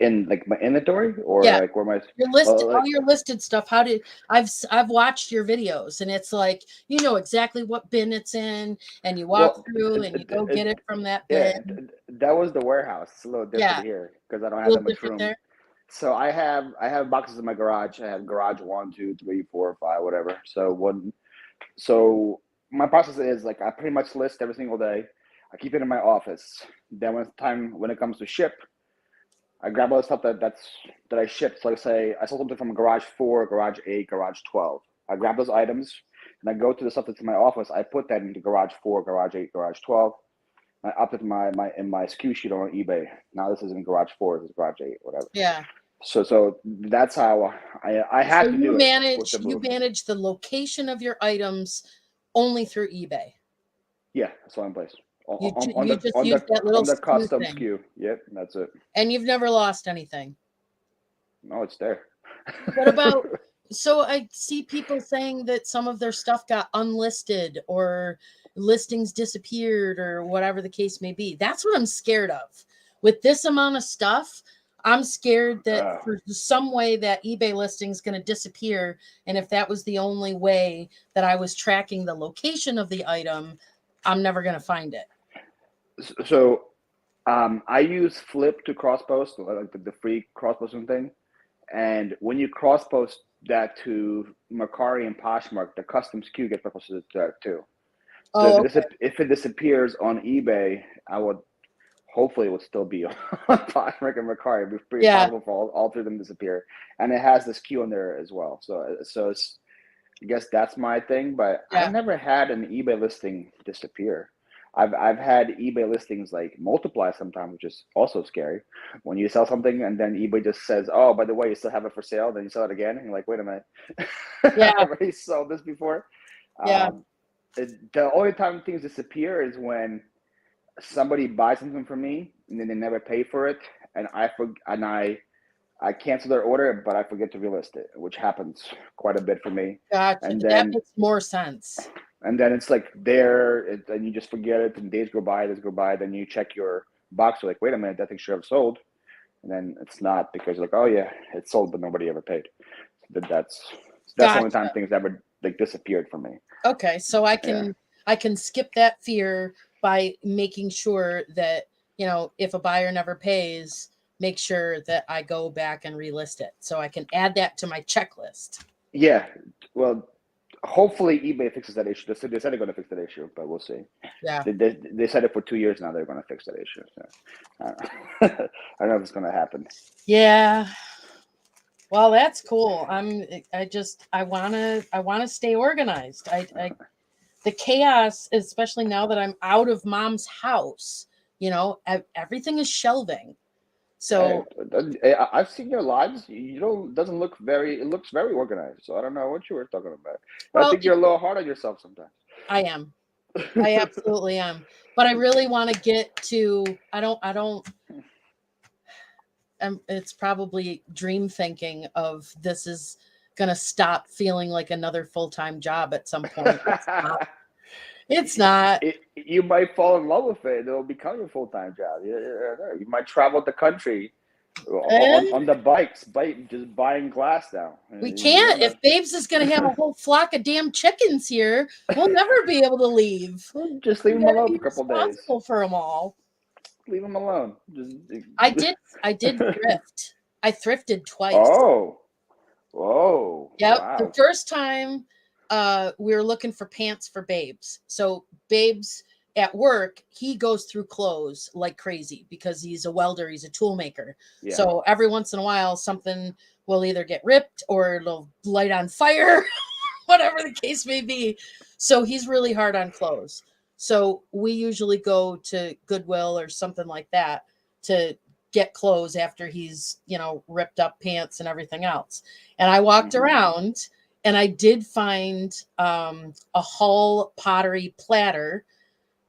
in like my inventory or Yeah. like where my Your list, well, like, all your listed stuff. How did I've watched your videos, and it's like you know exactly what bin it's in, and you walk well, through and you go get it from that yeah, bin. that was the warehouse. It's a little different Yeah, here because I don't a have that little much different room. there. So I have boxes in my garage. I have garage 1, 2, 3, 4, 5, whatever. So my process is like I pretty much list every single day. I keep it in my office. Then when it comes to ship, I grab all the stuff that I shipped. So let's say I sold something from garage 4, garage 8, garage 12. I grab those items and I go to the stuff that's in my office. I put that into garage 4, garage 8, garage 12. I update in my SKU sheet on eBay. Now this is in garage 4, this is garage 8, whatever. Yeah. So that's how I had So to you do it with manage the you move. manage the location of your items only through eBay. Yeah, that's all in place. You just use that little On the SKU custom thing, SKU. Yep, that's it. and you've never lost anything. No, it's there. What about? So I see people saying that some of their stuff got unlisted or listings disappeared or whatever the case may be. That's what I'm scared of. With this amount of stuff, I'm scared that for some way that eBay listing is going to disappear. And if that was the only way that I was tracking the location of the item, I'm never going to find it. So I use Flip to cross post, like the free cross posting thing. And when you cross post that to Macari and Poshmark, the custom SKU gets posted to that too. So if it disappears on eBay, I would hopefully it would still be on Poshmark and Macari. It'd be pretty possible for all three of them to disappear. And it has the SKU on there as well. So it's, I guess that's my thing, but I've never had an eBay listing disappear. I've had eBay listings like multiply sometimes, which is also scary. When you sell something and then eBay just says, "Oh, by the way, you still have it for sale." Then you sell it again, and you're like, "Wait a minute, Yeah. I already sold this before." Yeah. The only time things disappear is when somebody buys something from me and then they never pay for it, and I cancel their order, but I forget to relist it, which happens quite a bit for me. Gotcha. And that then makes more sense. and then it's like there, and you just forget it, and days go by, then you check your box, you're like, wait a minute, that thing should have sold. And then it's not because you're like, oh yeah, it's sold, but nobody ever paid. That's the only time things ever like disappeared from me. Okay, so I can skip that fear by making sure that, you know, if a buyer never pays, make sure that I go back and relist it. So I can add that to my checklist. Yeah. Well, hopefully eBay fixes that issue. They said they're going to fix that issue, but we'll see. Yeah. They said it for 2 years now. They're going to fix that issue. So, I don't know if it's going to happen. Yeah. Well, that's cool. I want to stay organized. The chaos, especially now that I'm out of mom's house, you know, everything is shelving. So I've seen your lives. You know, it looks very organized. So I don't know what you were talking about. Well, I think you're a little hard on yourself sometimes. I am. I absolutely am. But I really want to get to, it's probably dream thinking of this is going to stop feeling like another full-time job at some point. It's not. You might fall in love with it. It'll become your full-time job. You might travel the country on the bikes, just buying glass now. We can't. If Babes is going to have a whole flock of damn chickens here, we'll never be able to leave. Just leave We them gotta alone be for a couple days. responsible for them all. Leave them alone. I did thrift. I thrifted twice. Oh, whoa! Yep. Wow. The first time we were looking for pants for Babes. So Babes at work, he goes through clothes like crazy because he's a welder, he's a tool maker. Yeah. So every once in a while, something will either get ripped or it'll light on fire, whatever the case may be. So he's really hard on clothes. So we usually go to Goodwill or something like that to get clothes after he's, ripped up pants and everything else. And I walked around and I did find a Hull pottery platter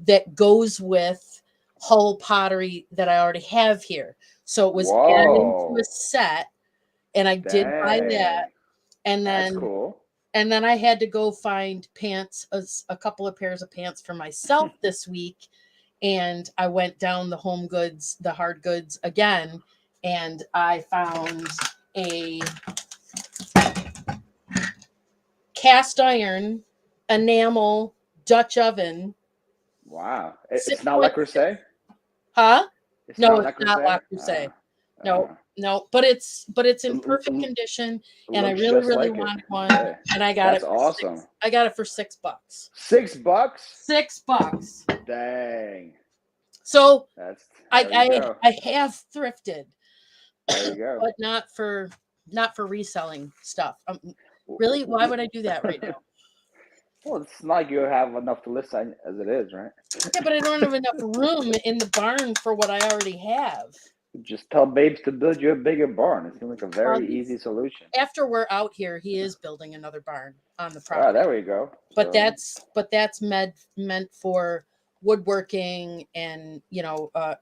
that goes with Hull pottery that I already have here. So it was added into a set, and I did buy that. And then, that's cool. And then I had to go find pants, a couple of pairs of pants for myself this week. And I went down the home goods, the hard goods again, and I found a cast iron enamel Dutch oven. Wow. It's not Le Creuset? Huh? No, it's not Le Creuset. No, but it's in perfect condition, and I really wanted one, and I got it. That's awesome. I got it for $6. $6? $6. Dang. So I have thrifted, there you go. but not for reselling stuff. Really, why would I do that right now? Well, it's not like you have enough to list as it is, right? Yeah, but I don't have enough room in the barn for what I already have. Just tell Babes to build you a bigger barn. It seems like a very easy solution. After we're out here, he is building another barn on the property. Oh, there we go. But that's meant for woodworking and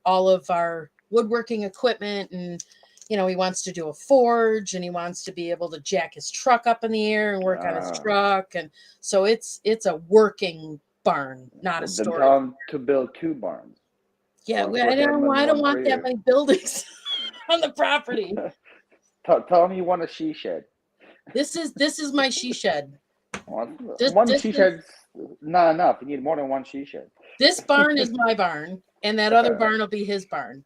all of our woodworking equipment, and he wants to do a forge, and he wants to be able to jack his truck up in the air and work on his truck, and so it's a working barn, not a storage. Tell him to build 2 barns. Yeah, I don't want that many buildings on the property. Tell him you want a she shed. This is my she shed. One she shed's not enough. You need more than one she shed. This barn is my barn, and that other barn will be his barn.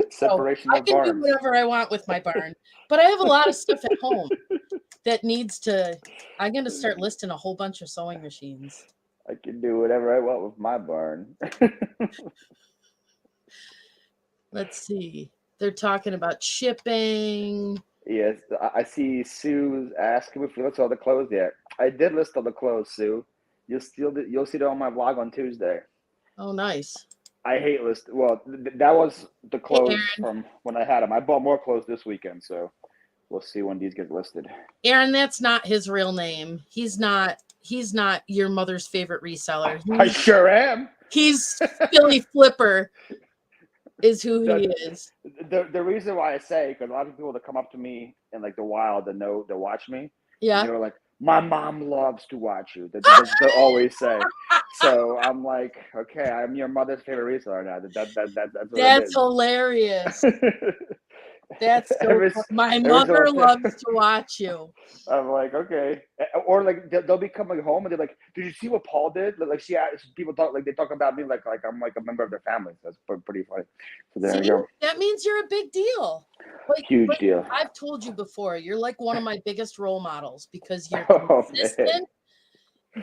Separation I of can barns. do whatever I want with my barn, but I have a lot of stuff at home that needs to. I'm going to start listing a whole bunch of sewing machines. I can do whatever I want with my barn. Let's see. They're talking about shipping. Yes, I see Sue's asking if we listed all the clothes yet. I did list all the clothes, Sue. You'll see that on my vlog on Tuesday. Oh, nice. I hate list. Well, that was the clothes from when I had them. I bought more clothes this weekend, so we'll see when these get listed. Aaron, that's not his real name. He's not your mother's favorite reseller. I sure am. He's Philly Flipper is who he is. The reason why I say, because a lot of people that come up to me in like the wild that know to watch me, yeah, they're like, my mom loves to watch you. That's they always say. So I'm like, okay, I'm your mother's favorite reseller now. That's hilarious. That's so my mother loves to watch you. I'm like, okay. Or like they'll be coming home and they're like, did you see what Paul did? Like people talk about me like I'm like a member of their family. So that's pretty funny. So there you go. That means you're a big deal. Huge deal. I've told you before, you're like one of my biggest role models because you're consistent.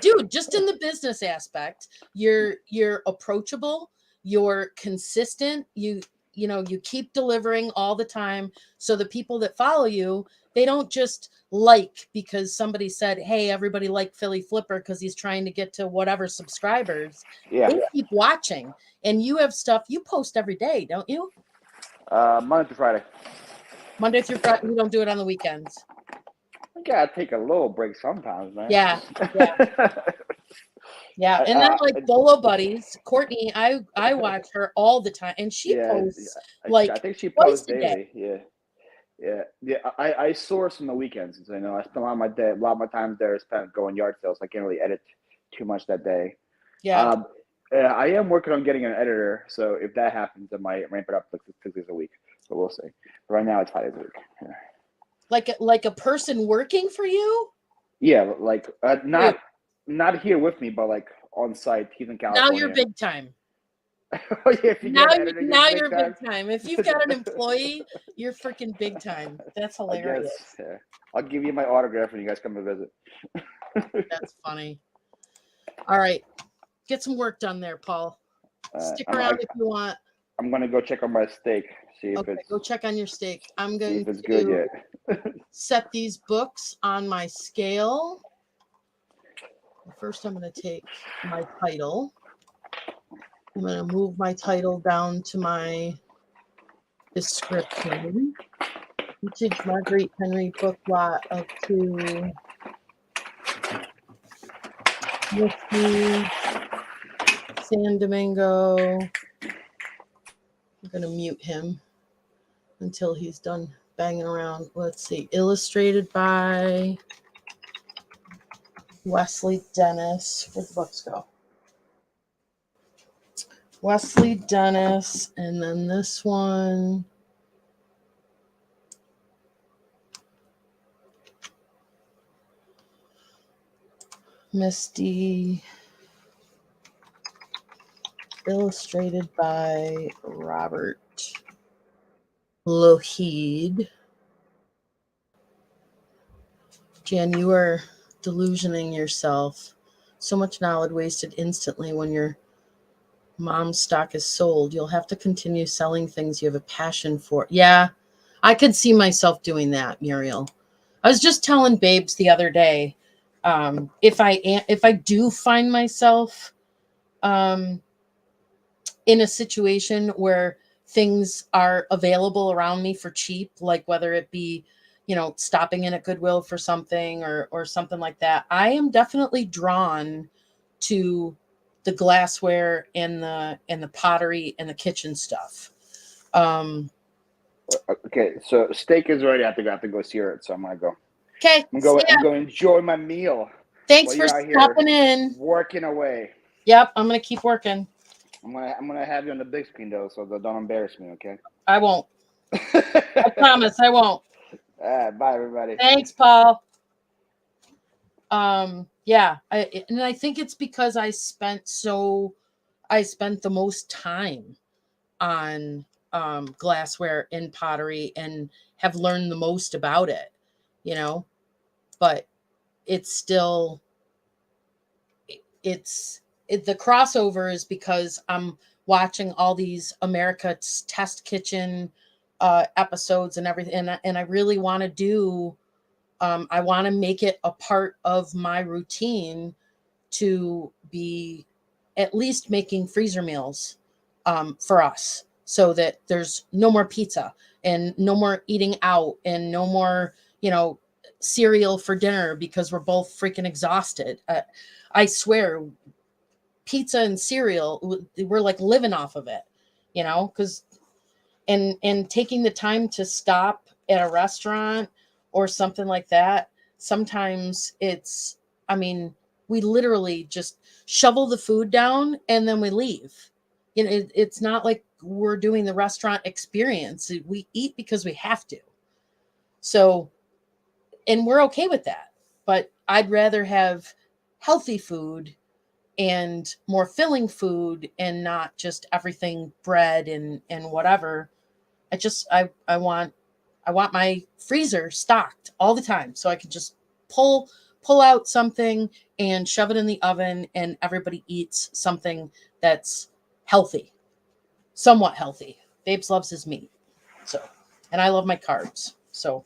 Dude, just in the business aspect, you're approachable, you're consistent, you keep delivering all the time. So the people that follow you, they don't just like because somebody said, hey, everybody like Philly Flipper because he's trying to get to whatever subscribers. Yeah. They keep watching. And you have stuff you post every day, don't you? Monday through Friday. Monday through Friday. You don't do it on the weekends. I gotta take a little break sometimes, man. Yeah. Yeah, and then like Bolo Buddies, Courtney, I watch her all the time, and she posts like I think she posts daily. Yeah. I source on the weekends, so I spend a lot of my time there spent going yard sales. I can't really edit too much that day. Yeah. I am working on getting an editor, so if that happens, I might ramp it up to 6 days a week. But we'll see. But right now, it's 5 days a week. Yeah. Like a person working for you? Yeah, like not here with me, but like on site. He's in Now California. you're big time. Oh, yeah, if you Now, get an editor, now big you're time. big time. If you've got an employee, you're freaking big time. That's I hilarious. guess. Yeah. I'll give you my autograph when you guys come to visit. That's funny. All right. Get some work done there, Paul. Stick around if you want. I'm gonna go check on my steak. See if Okay, it's go check on your steak. I'm going if it's to good yet. set these books on my scale. First, I'm going to take my title. I'm going to move my title down to my description. Vintage Marguerite Henry book lot of 2. Whiskey, San Domingo. I'm going to mute him until he's done banging around. Let's see. Illustrated by Wesley Dennis. Where'd the books go? Wesley Dennis. And then this one. Misty. Illustrated by Robert Lougheed. Jan, you are delusioning yourself. So much knowledge wasted instantly when your mom's stock is sold. You'll have to continue selling things you have a passion for. Yeah, I could see myself doing that, Muriel. I was just telling Babes the other day, if I do find myself in a situation where things are available around me for cheap, like whether it be, stopping in at Goodwill for something or something like that, I am definitely drawn to the glassware and the pottery and the kitchen stuff. Okay, so steak is ready. I have to go sear it, so I'm gonna go. Okay, I'm going to enjoy my meal. Thanks for stopping in. Working away. Yep, I'm gonna keep working. I'm gonna have you on the big screen though, so don't embarrass me, okay? I won't. I promise I won't. All right, bye everybody. Thanks, Paul. Yeah, I think it's because I spent the most time on glassware and pottery and have learned the most about it, but it's still the crossover is because I'm watching all these America's Test Kitchen episodes and everything, and I really want to do I want to make it a part of my routine to be at least making freezer meals for us, so that there's no more pizza and no more eating out and no more, cereal for dinner because we're both freaking exhausted. I swear, pizza and cereal, we're like living off of it, because and taking the time to stop at a restaurant or something like that, sometimes we literally just shovel the food down and then we leave. It's not like we're doing the restaurant experience. We eat because we have to. So, and we're okay with that. But I'd rather have healthy food and more filling food and not just everything bread and whatever. I want my freezer stocked all the time so I can just pull out something and shove it in the oven and everybody eats something that's healthy, somewhat healthy. Babes loves his meat. So, and I love my carbs. So,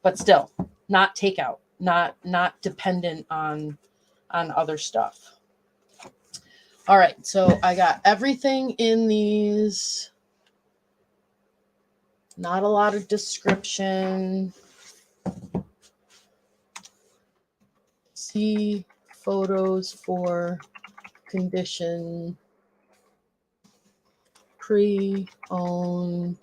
but still not takeout, not dependent on other stuff. All right. So I got everything in these. Not a lot of description. See photos for condition. Pre-owned.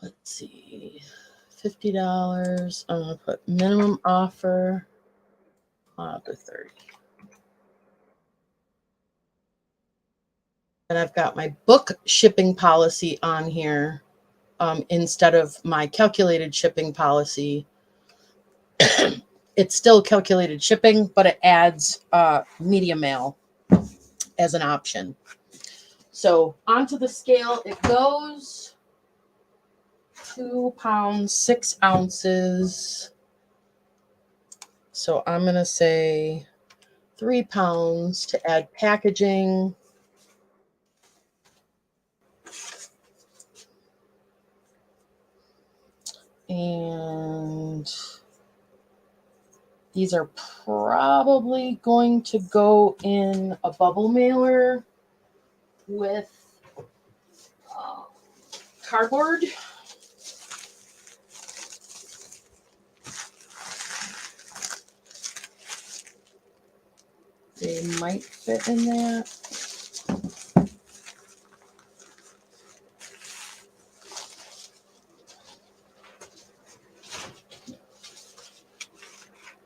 Let's see. $50. I'm gonna put minimum offer to 30. And I've got my book shipping policy on here instead of my calculated shipping policy. It's still calculated shipping, but it adds media mail as an option. So onto the scale it goes. 2 pounds, 6 ounces. So I'm going to say 3 pounds to add packaging. And these are probably going to go in a bubble mailer with cardboard. They might fit in that.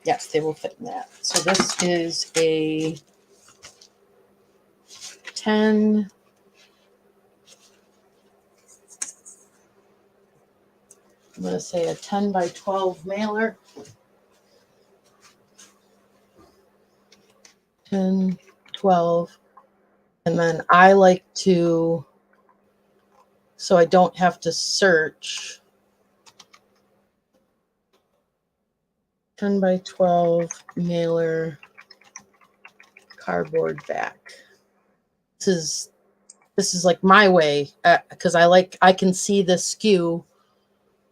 Yes, they will fit in that. So this is a 10. I'm going to say a 10 by 12 mailer. 10, 12. And then I like to, so I don't have to search, 10 by 12 mailer, cardboard back. This is like my way, because I can see the SKU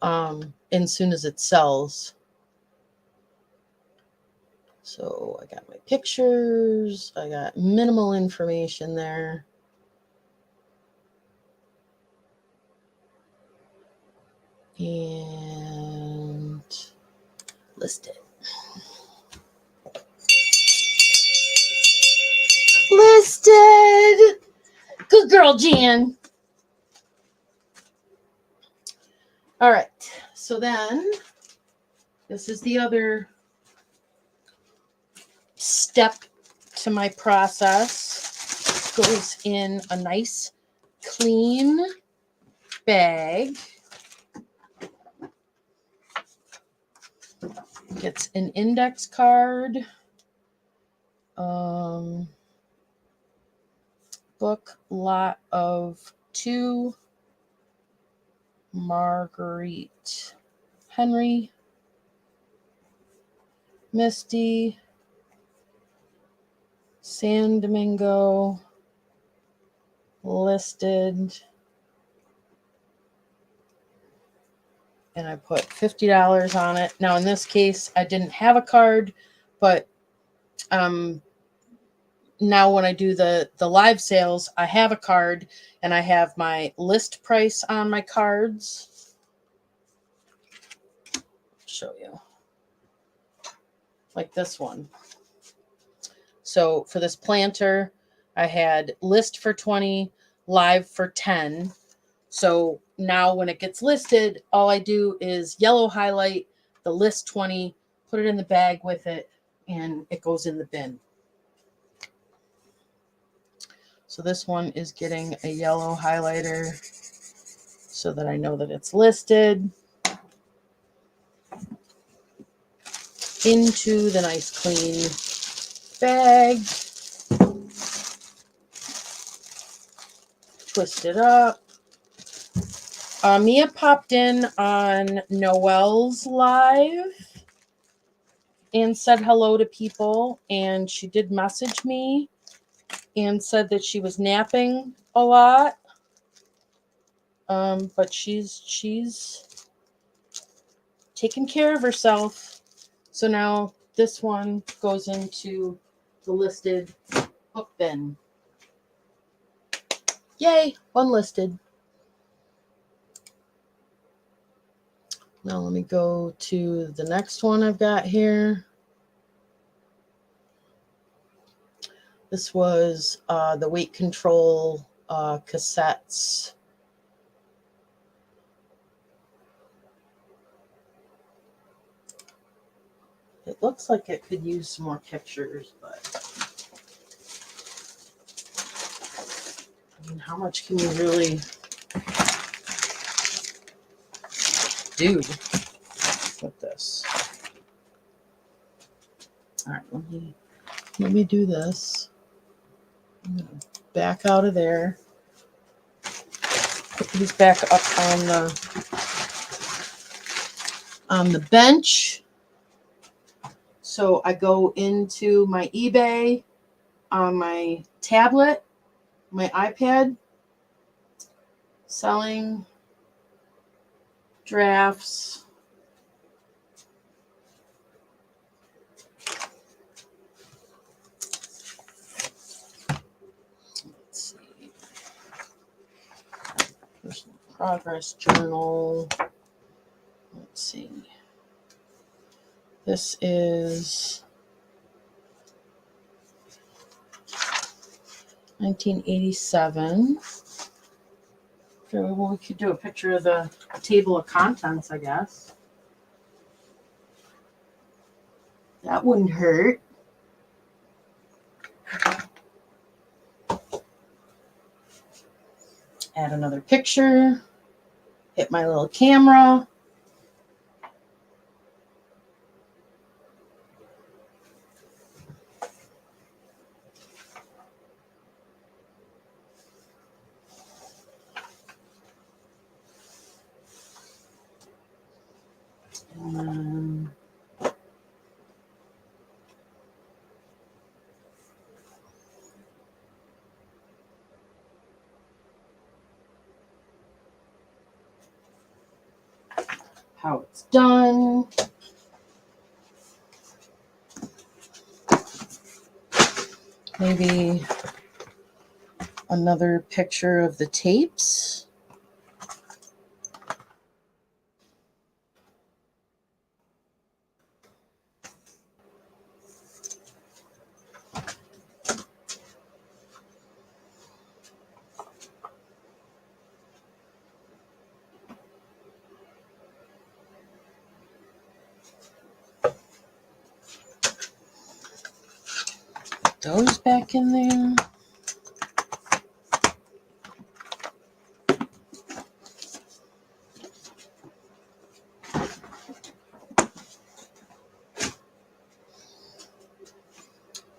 as soon as it sells. So I got my pictures, I got minimal information there. And listed. Listed. Good girl, Jan. All right. So then this is the other step to my process. Goes in a nice clean bag. Gets an index card. Book lot of 2. Marguerite Henry. Misty. San Domingo. Listed. And I put $50 on it. Now, in this case, I didn't have a card, but now when I do the live sales, I have a card and I have my list price on my cards. I'll show you. Like this one. So for this planter, I had list for 20, live for 10. So now when it gets listed, all I do is yellow highlight the list 20, put it in the bag with it, and it goes in the bin. So this one is getting a yellow highlighter so that I know that it's listed. Into the nice clean bag. Twist it up. Mia popped in on Noelle's live and said hello to people, and she did message me and said that she was napping a lot, but she's taking care of herself. So now this one goes into the listed book bin. Yay, one listed. Now let me go to the next one I've got here. This was the weight control cassettes. It looks like it could use some more pictures, but I mean, how much can you really do with this? All right, let me do this. I'm gonna back out of there. Put these back up on the bench. So I go into my eBay on my tablet, my iPad, selling drafts. Let's see. Personal progress journal. Let's see. This is 1987. So we could do a picture of the table of contents, I guess. That wouldn't hurt. Add another picture. Hit my little camera. And how it's done. Maybe another picture of the tapes. Put those back in there.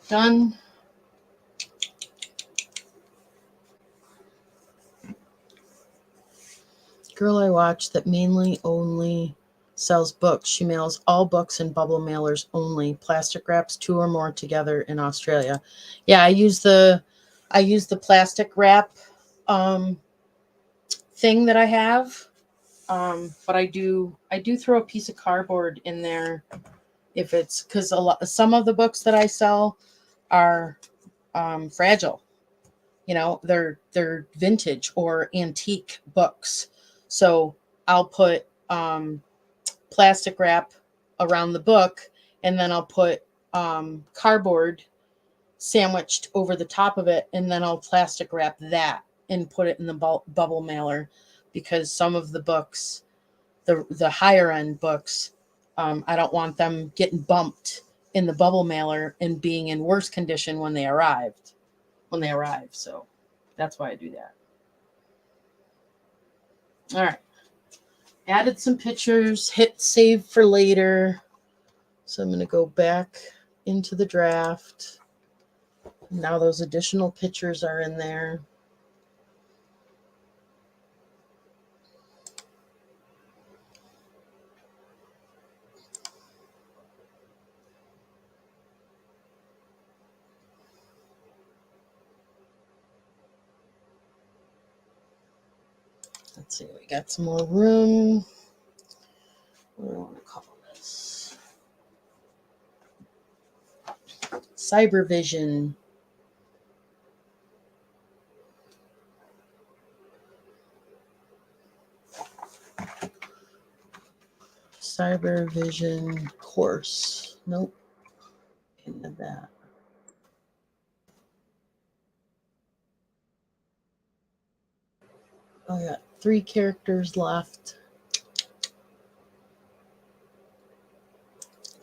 Done. Girl I watch that mainly only sells books. She mails all books in bubble mailers only. Plastic wraps 2 or more together in Australia. Yeah, I use the plastic wrap thing that I have. But I do throw a piece of cardboard in there if it's because some of the books that I sell are fragile. You know, they're vintage or antique books. So I'll put plastic wrap around the book, and then I'll put cardboard sandwiched over the top of it, and then I'll plastic wrap that and put it in the bubble mailer, because some of the books, the higher end books, I don't want them getting bumped in the bubble mailer and being in worse condition when they arrive. So that's why I do that. All right. Added some pictures, hit save for later. So I'm going to go back into the draft. Now those additional pictures are in there. Let's see, we got some more room. What do I want to call this? Cybervision. Cybervision course. Nope. Into that. I got 3 characters left.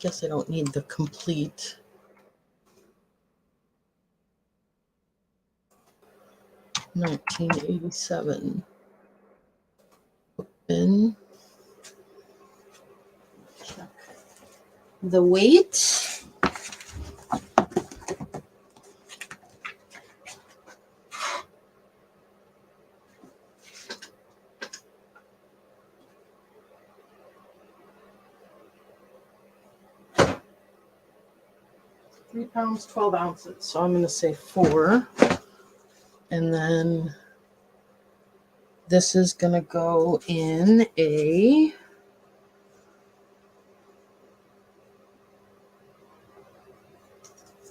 guess I don't need the complete. $19.87. Open. Check the weight. £3, 12 ounces. So I'm going to say 4. And then this is going to go in a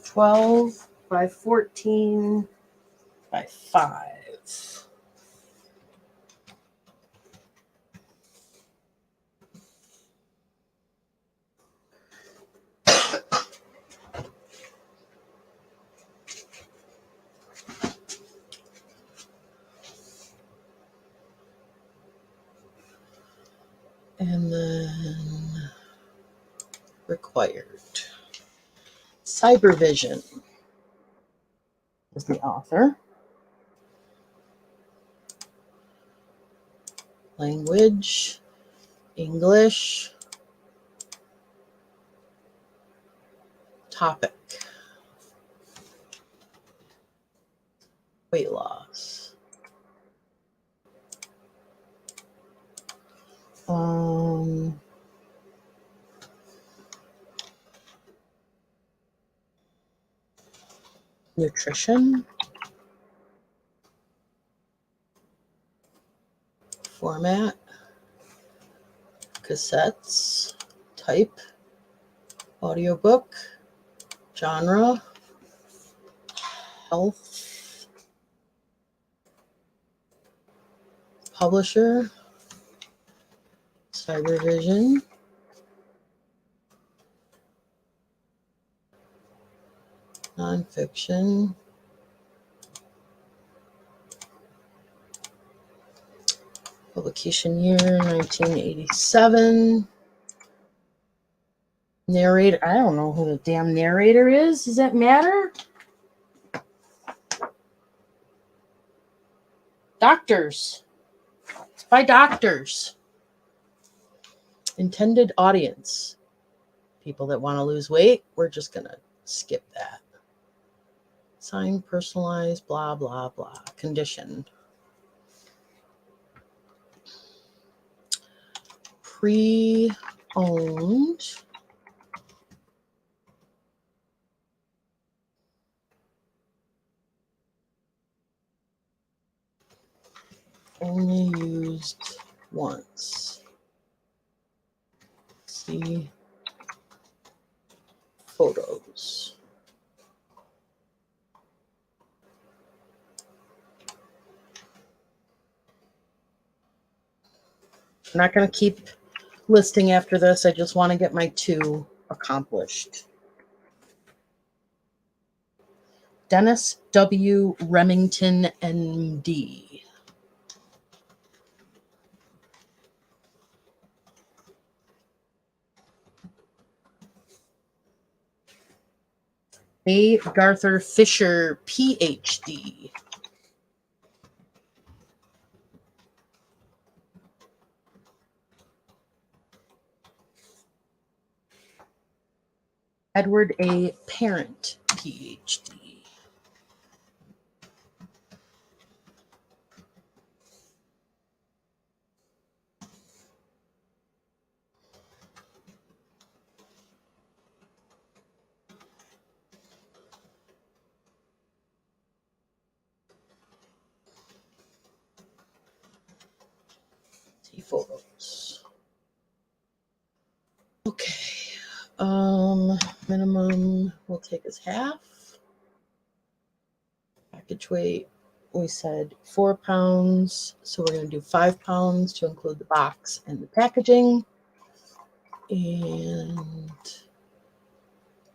12 by 14 by 5. And then required. Cybervision is the author. Language, English. Topic, weight loss. Nutrition. Format. Cassettes. Type. Audiobook. Genre. Health. Publisher. Cybervision. Nonfiction. Publication year 1987. Narrator. I don't know who the damn narrator is. Does that matter? Doctors. It's by doctors. Intended audience. People that want to lose weight. We're just going to skip that. Sign, personalized, blah, blah, blah. Condition. Pre-owned. Only used once. See photos. I'm not going to keep listing after this. I just want to get my 2 accomplished. Dennis W. Remington, MD. A. Darthur Fisher, PhD. Edward A. Parent, PhD. See photos. Okay. Minimum we'll take as half. Package weight, we said 4 pounds. So we're going to do 5 pounds to include the box and the packaging. And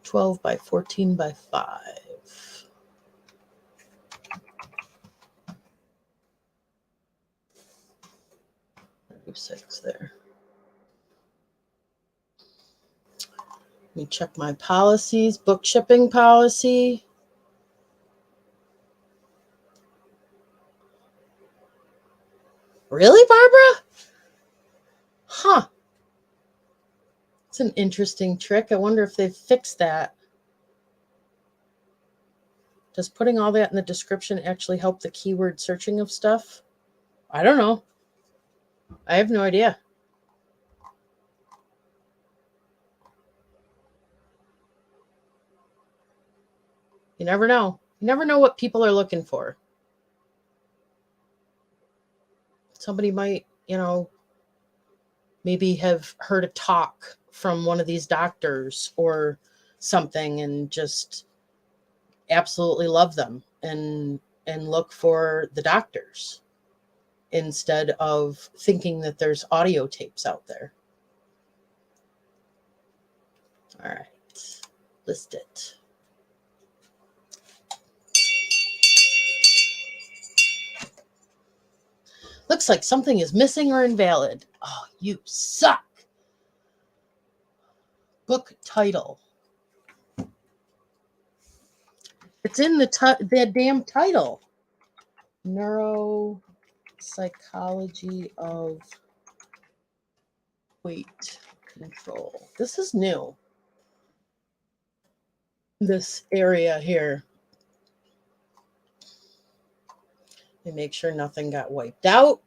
12 by 14 by 5. I'll do 6 there. me check my policies. Book shipping policy. Really, Barbara? Huh. It's an interesting trick. I wonder if they've fixed that. Does putting all that in the description actually help the keyword searching of stuff? I don't know. I have no idea. You never know. You never know what people are looking for. Somebody might, maybe have heard a talk from one of these doctors or something and just absolutely love them and look for the doctors instead of thinking that there's audio tapes out there. All right, list it. Looks like something is missing or invalid. Oh, you suck. Book title. It's in the damn title. Neuropsychology of weight control. This is new. This area here. And make sure nothing got wiped out.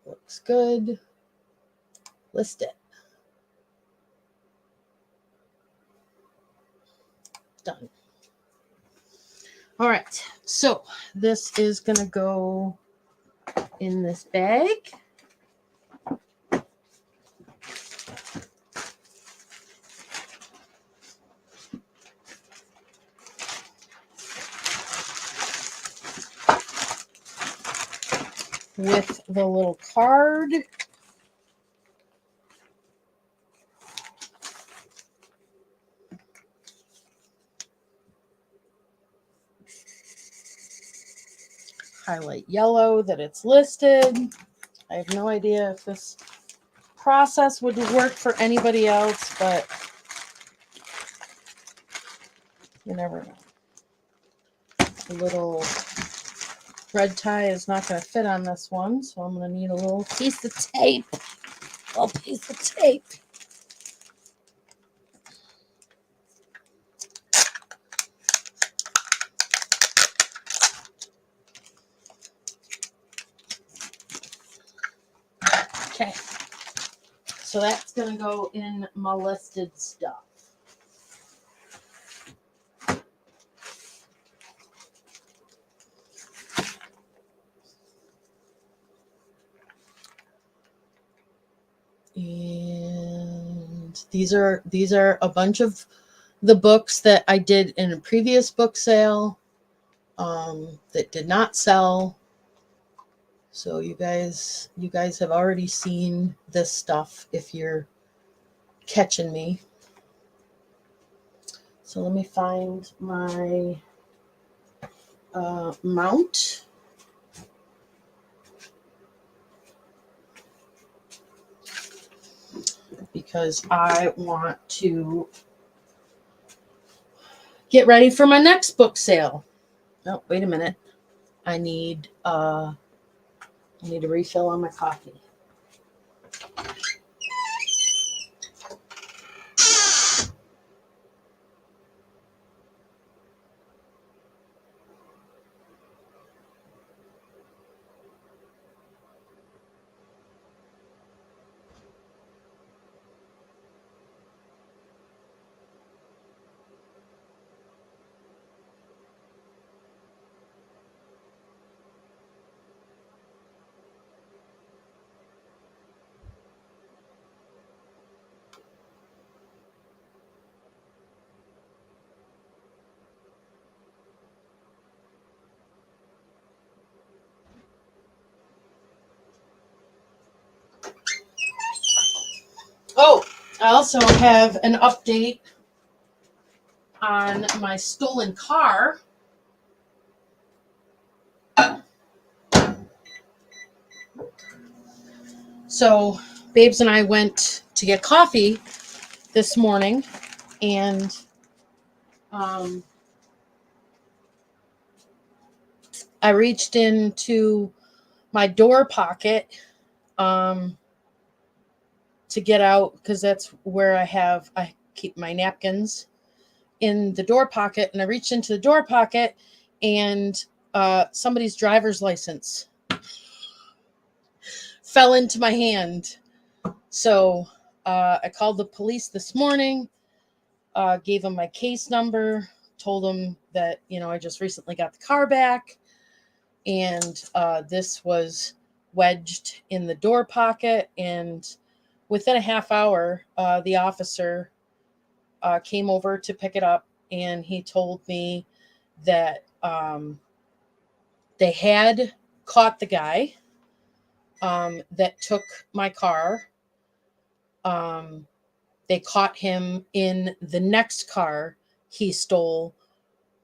Looks good. List it. Done. All right. So this is going to go in this bag. With the little card. Highlight yellow that it's listed. I have no idea if this process would work for anybody else, but you never know. The little thread tie is not going to fit on this one, so I'm going to need a little piece of tape. A little piece of tape. Okay, so that's going to go in my listed stuff. And these are a bunch of the books that I did in a previous book sale that did not sell. So you guys have already seen this stuff if you're catching me. So let me find my mount. Because I want to get ready for my next book sale. Oh, wait a minute. I need a refill on my coffee. Oh, I also have an update on my stolen car. So, Babes and I went to get coffee this morning, and I reached into my door pocket to get out, because that's where I keep my napkins in the door pocket, and I reached into the door pocket, and somebody's driver's license fell into my hand. So I called the police this morning, gave them my case number, told them that, I just recently got the car back, and this was wedged in the door pocket. And within a half hour, the officer came over to pick it up, and he told me that they had caught the guy that took my car. They caught him in the next car he stole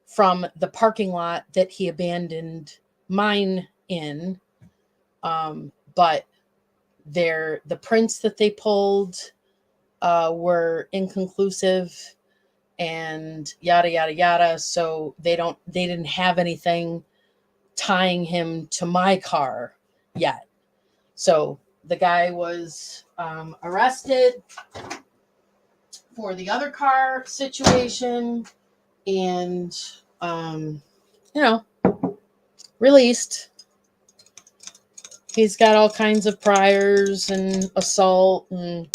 from the parking lot that he abandoned mine in. But the prints that they pulled were inconclusive, and yada yada yada. So they didn't have anything tying him to my car yet. So the guy was arrested for the other car situation, and released. He's got all kinds of priors and assault, and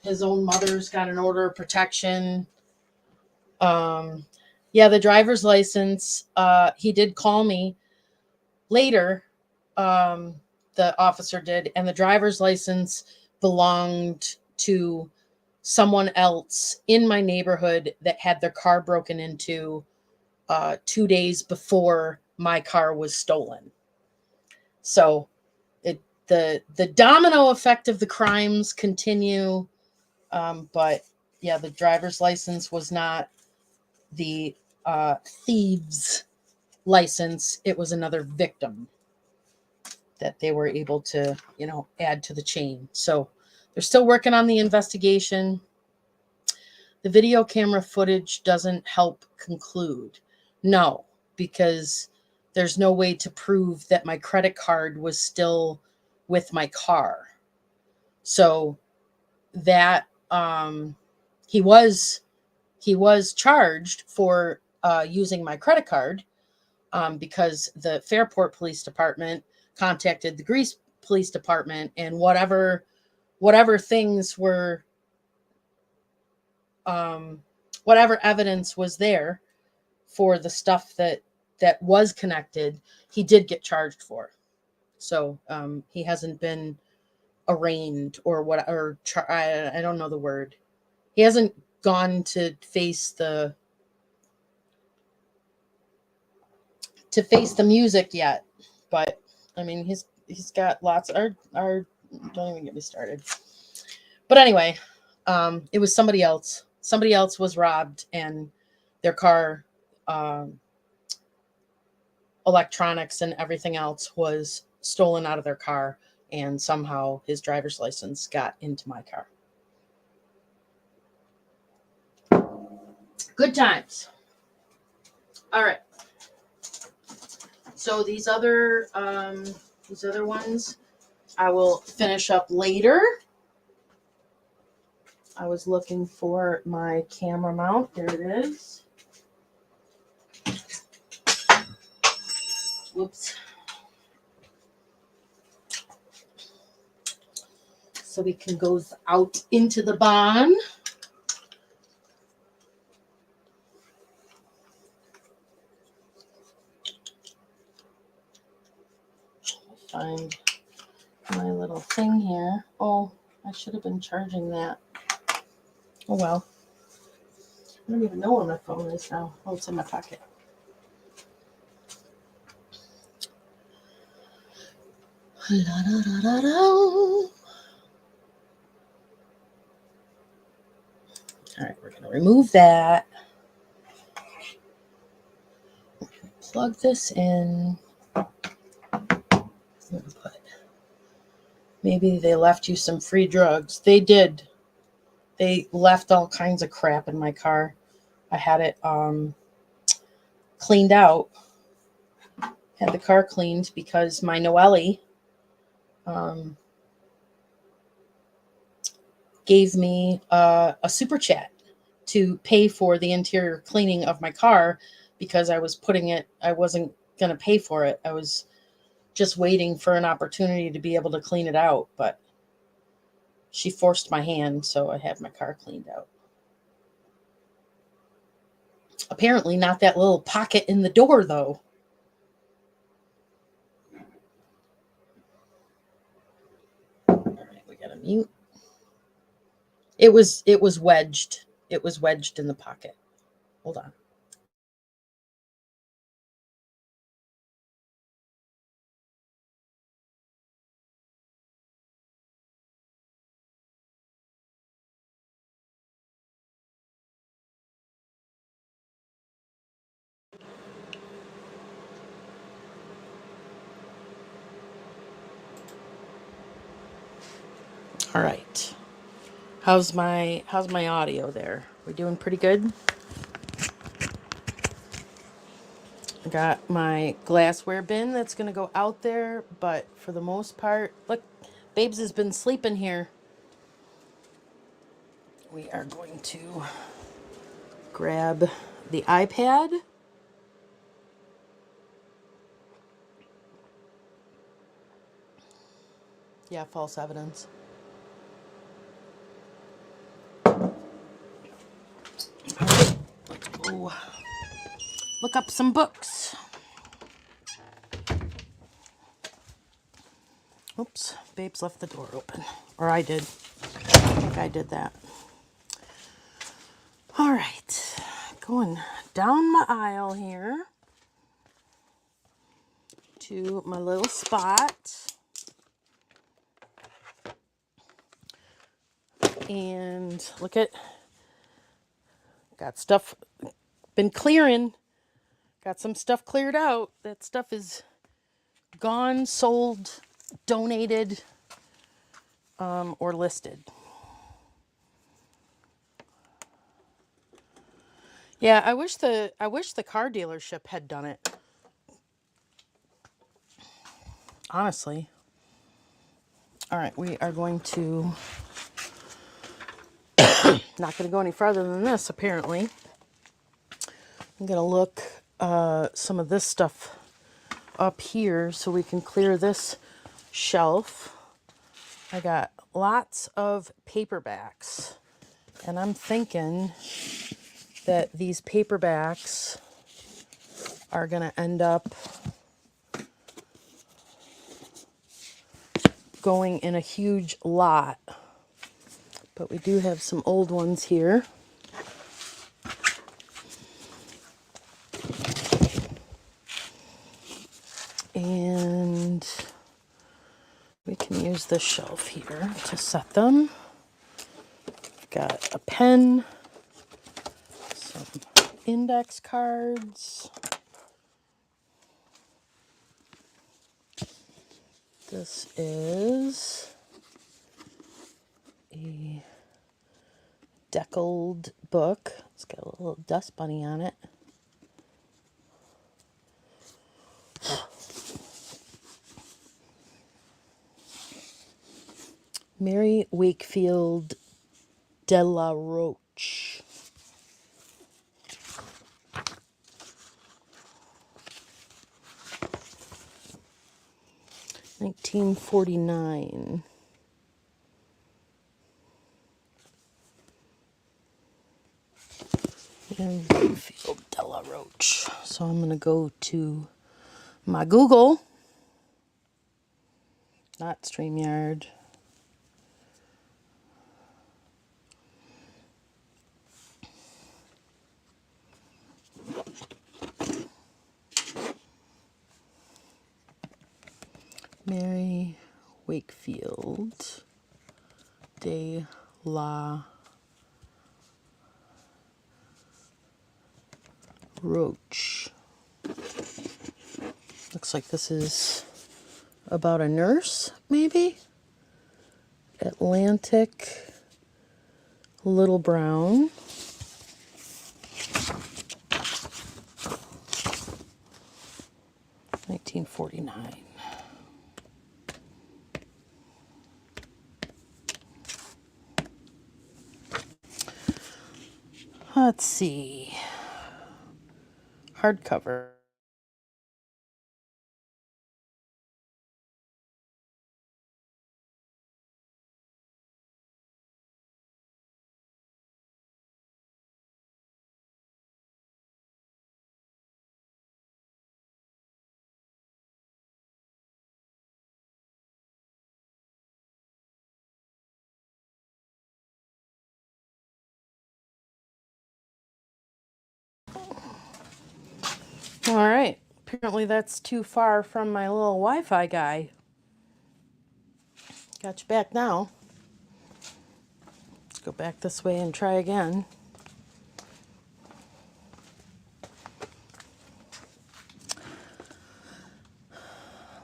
his own mother's got an order of protection. The driver's license, he did call me later, the officer did, and the driver's license belonged to someone else in my neighborhood that had their car broken into 2 days before my car was stolen. So the domino effect of the crimes continue. But yeah, the driver's license was not the thieves' license. It was another victim that they were able to, add to the chain. So they're still working on the investigation. The video camera footage doesn't help conclude. No, because there's no way to prove that my credit card was still with my car. So that he was charged for using my credit card, because the Fairport Police Department contacted the Greece Police Department, and whatever things were, whatever evidence was there for the stuff that was connected, he did get charged for. So he hasn't been arraigned or what, or I don't know the word. He hasn't gone to face the music yet, but I mean, he's got lots of our don't even get me started. But anyway, it was somebody else. Somebody else was robbed, and their car, electronics and everything else was stolen out of their car, and somehow his driver's license got into my car. Good times. All right. So these other ones I will finish up later. I was looking for my camera mount. There it is. Whoops. So we can go out into the barn. Find my little thing here. Oh, I should have been charging that. Oh well. I don't even know where my phone is now. Oh, it's in my pocket. La, da, da, da, da. All right, we're going to remove that. Plug this in. I'm going to put Maybe they left you some free drugs. They did. They left all kinds of crap in my car. I had it cleaned out. Had the car cleaned because my Noelle gave me a super chat to pay for the interior cleaning of my car because I wasn't going to pay for it. I was just waiting for an opportunity to be able to clean it out, but she forced my hand, so I had my car cleaned out. Apparently not that little pocket in the door, though. All right, we got to mute. It was wedged. It was wedged in the pocket. Hold on. All right. How's my audio there? We doing pretty good? I got my glassware bin that's going to go out there, but for the most part, look, Babes has been sleeping here. We are going to grab the iPad. Yeah, false evidence. Let's go look up some books. Oops, Babes left the door open. Or I did. I think I did that. All right, going down my aisle here to my little spot. And look at, got stuff, been clearing, got some stuff cleared out. That stuff is gone, sold, donated, or listed. Yeah, I wish the car dealership had done it. Honestly. All right, we are going to, not going to go any farther than this, apparently. I'm going to look some of this stuff up here so we can clear this shelf. I got lots of paperbacks, and I'm thinking that these paperbacks are going to end up going in a huge lot. But we do have some old ones here. And we can use this shelf here to set them. Got a pen, some index cards. This is a deckled book. It's got a little dust bunny on it. Mary Wakefield de la Roche. $19.49. Mary Wakefield de la Roche. So I'm going to go to my Google, not StreamYard. Mary Wakefield de la Roche. Looks like this is about a nurse, maybe? Atlantic Little Brown. $19.49. Let's see. Hardcover. All right. Apparently that's too far from my little Wi-Fi guy. Got you back now. Let's go back this way and try again.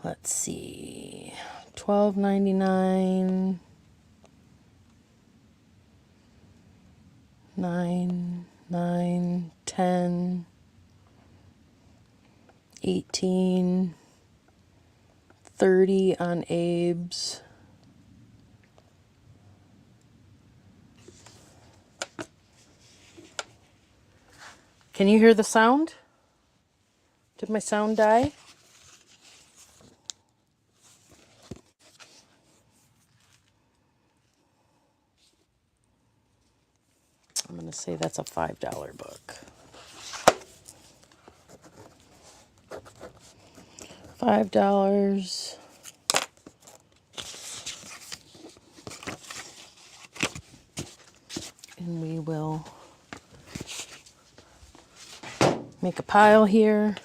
Let's see. $12.99. 9, 9, 10, 18, 30 on Abe's. Can you hear the sound? Did my sound die? I'm going to say that's a $5 book. $5. And we will make a pile here.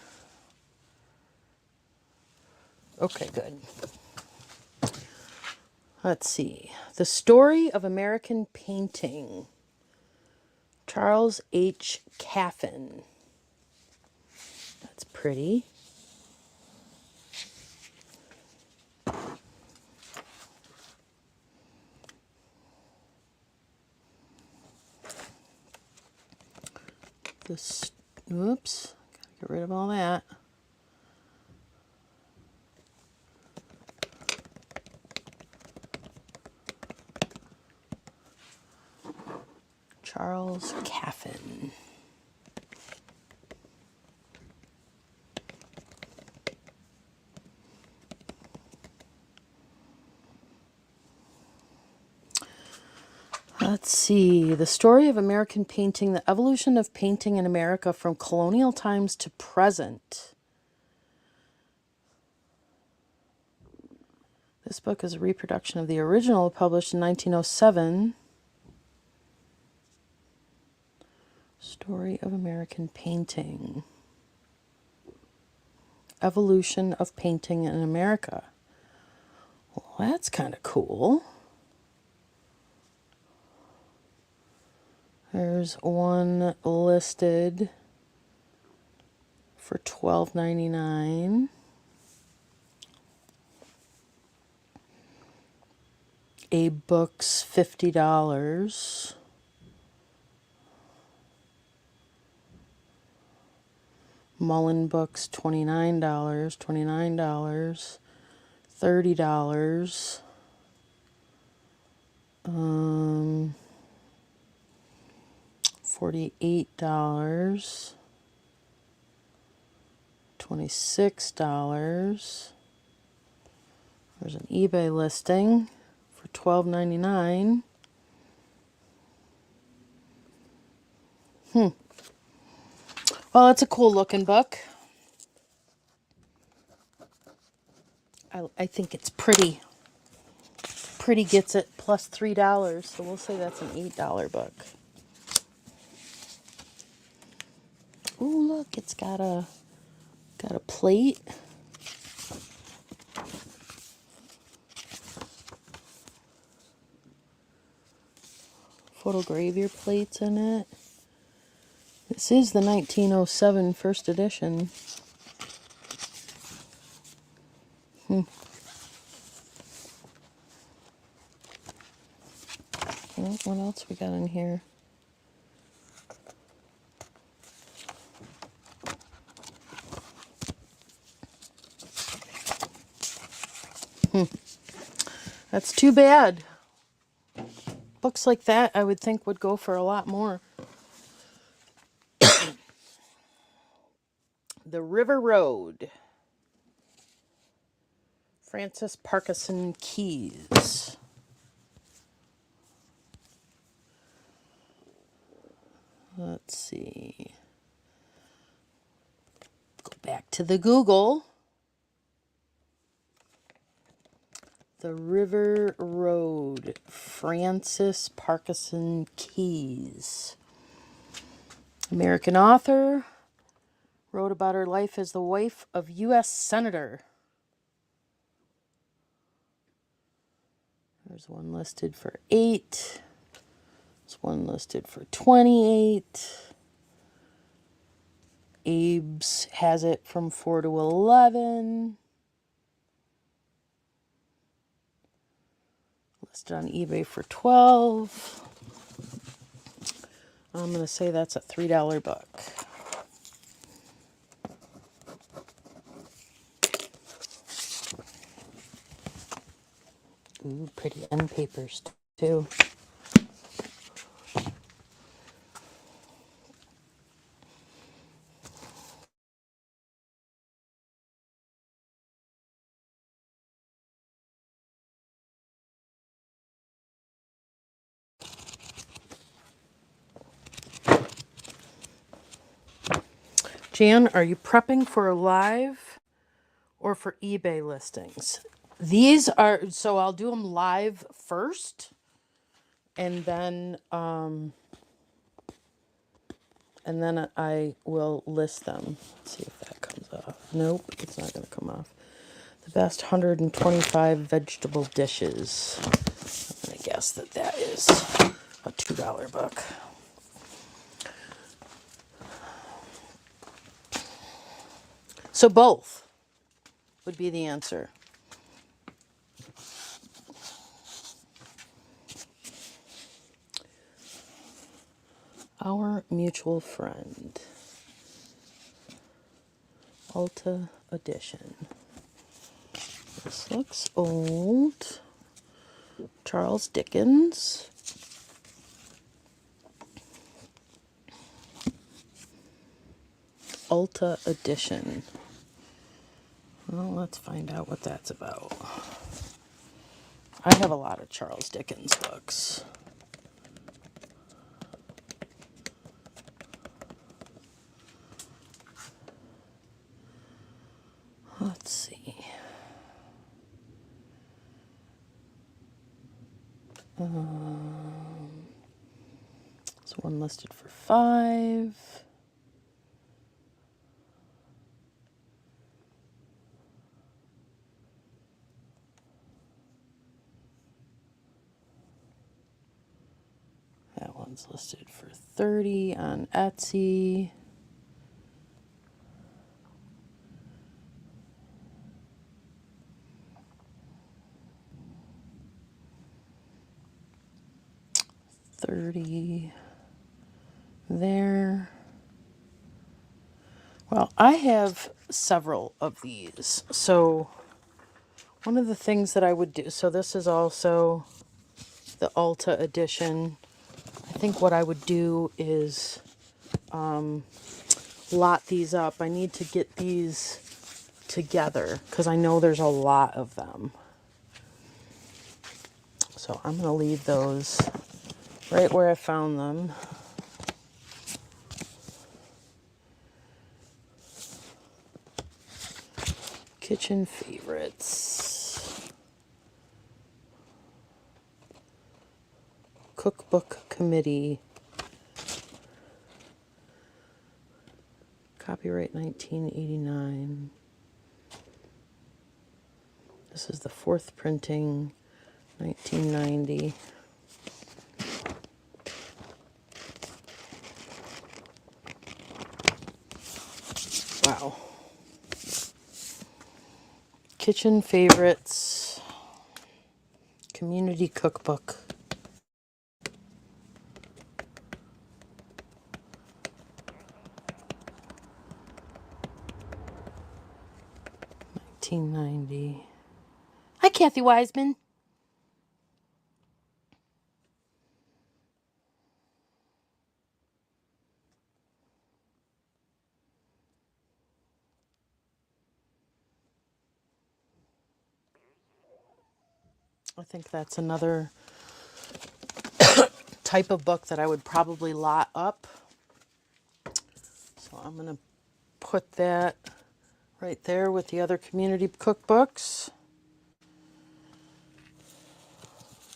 Okay, good. Let's see. The Story of American Painting. Charles H. Caffin. That's pretty. Oops, gotta get rid of all that. Charles Caffin. Let's see. The Story of American Painting, the Evolution of Painting in America from Colonial Times to Present. This book is a reproduction of the original published in 1907. Story of American Painting. Evolution of Painting in America. Well, that's kind of cool. There's one listed for $12.99. Abe Books, $50. Mullen Books, $29, $29, $30. $48, $26. There's an eBay listing for $12.99. Well, it's a cool looking book. I think it's pretty. Pretty gets it plus $3, so we'll say that's an $8 book. Ooh, look, it's got a plate. Photogravure plates in it. This is the 1907 first edition. What else we got in here? That's too bad. Books like that I would think would go for a lot more. The River Road. Francis Parkinson Keys. Let's see. Go back to the Google. The River Road. Francis Parkinson Keys. American author. Wrote about her life as the wife of U.S. Senator. There's one listed for 8. There's one listed for 28. Abe's has it from 4 to 11. Listed on eBay for 12. I'm going to say that's a $3 book. Ooh, pretty end papers too. Jan, are you prepping for a live or for eBay listings? These are, so I'll do them live first, and then I will list them. Let's see if that comes off. Nope, it's not going to come off. The best 125 vegetable dishes. I'm going to guess that is a $2 book. So both would be the answer. Our Mutual Friend. Alta Edition. This looks old. Charles Dickens. Alta Edition. Well, let's find out what that's about. I have a lot of Charles Dickens books. Let's see. There's one listed for 5. That one's listed for 30 on Etsy. $30 there. Well, I have several of these. So one of the things that I would do, so this is also the Alta edition. I think what I would do is lot these up. I need to get these together because I know there's a lot of them. So I'm going to leave those right where I found them. Kitchen Favorites. Cookbook Committee. Copyright 1989. This is the 4th printing, 1990. Wow. Kitchen Favorites. Community Cookbook. $19.90. Hi, Kathy Wiseman. I think that's another type of book that I would probably lot up. So I'm going to put that right there with the other community cookbooks.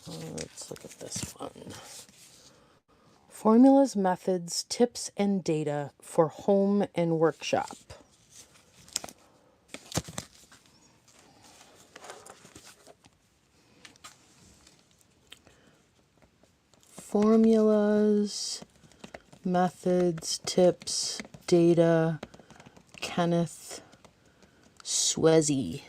Let's look at this one. Formulas, methods, tips, and data for home and workshop. Formulas, methods, tips, data, Kenneth Swezey.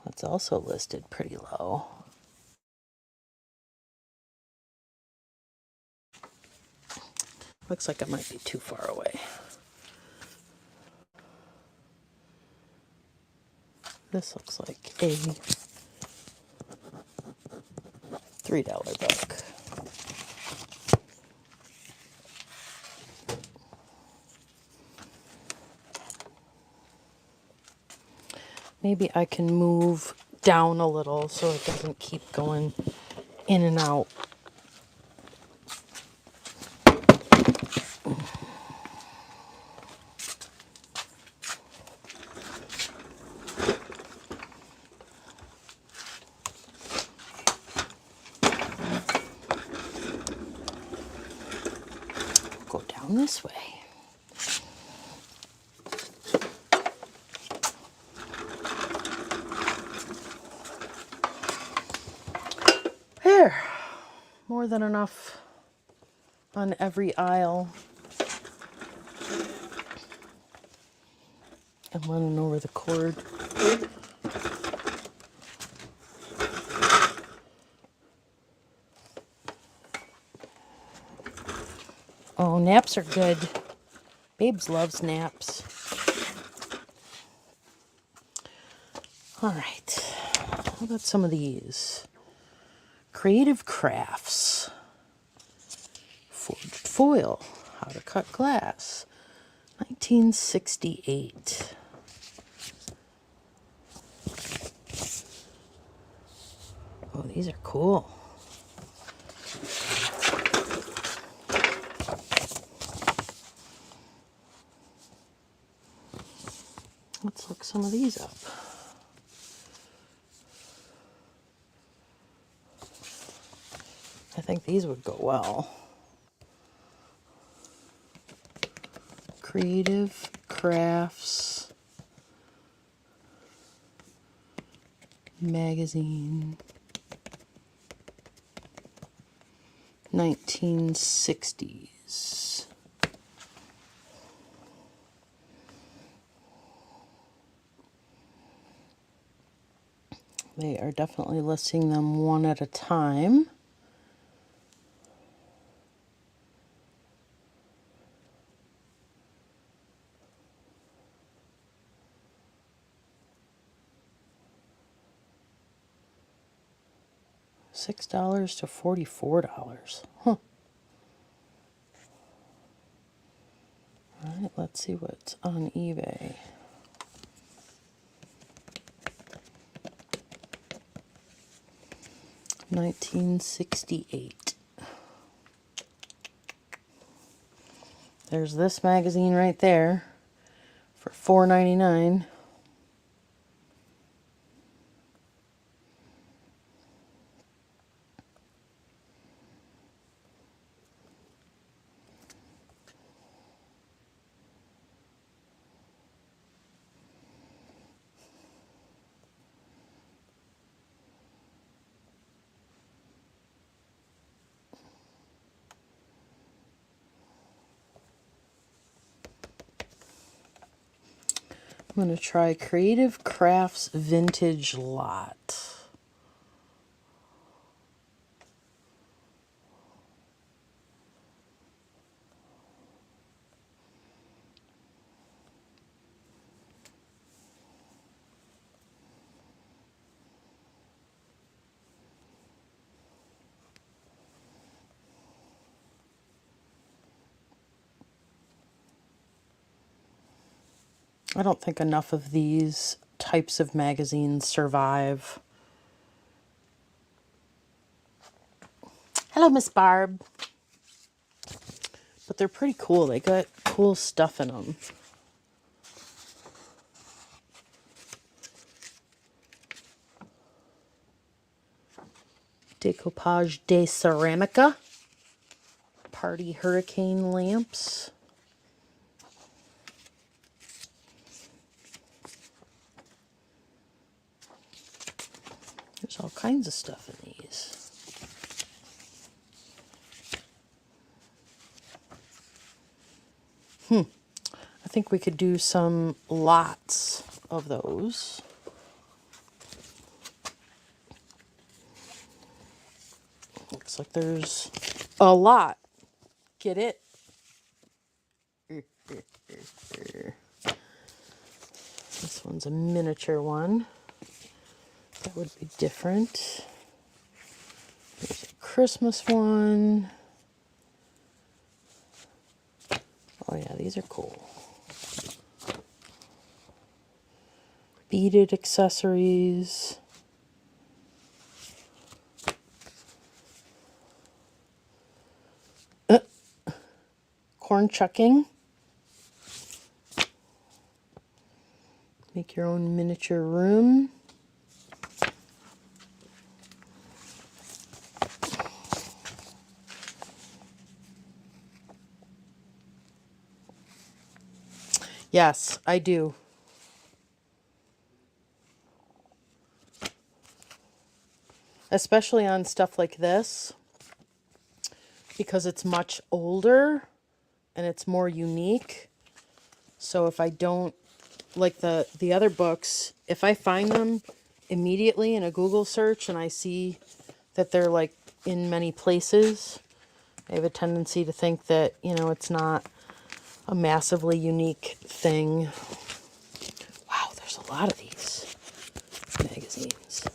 That's also listed pretty low. Looks like it might be too far away. This looks like a $3 book. Maybe I can move down a little so it doesn't keep going in and out. Go down this way. There, more than enough on every aisle. I'm running over the cord. Oh, naps are good. Babes loves naps. All right, how about some of these? Creative Crafts. Forged Foil, How to Cut Glass. 1968. Oh, these are cool. Let's look some of these up. I think these would go well. Creative Crafts Magazine. 1960s. They are definitely listing them one at a time. $6 to $44. Huh. All right, let's see what's on eBay. $19.68. There's this magazine right there for $4.99. I'm going to try Creative Crafts Vintage Lot. I don't think enough of these types of magazines survive. Hello, Miss Barb. But they're pretty cool. They got cool stuff in them. Decoupage de Ceramica. Party hurricane lamps. There's all kinds of stuff in these. I think we could do some lots of those. Looks like there's a lot. Get it? This one's a miniature one. That would be different. There's a Christmas one. Oh yeah, these are cool. Beaded accessories. Corn chucking. Make your own miniature room. Yes, I do. Especially on stuff like this, because it's much older and it's more unique. So if I don't, like the other books, if I find them immediately in a Google search and I see that they're like in many places, I have a tendency to think that, you know, it's not a massively unique thing. Wow, there's a lot of these magazines.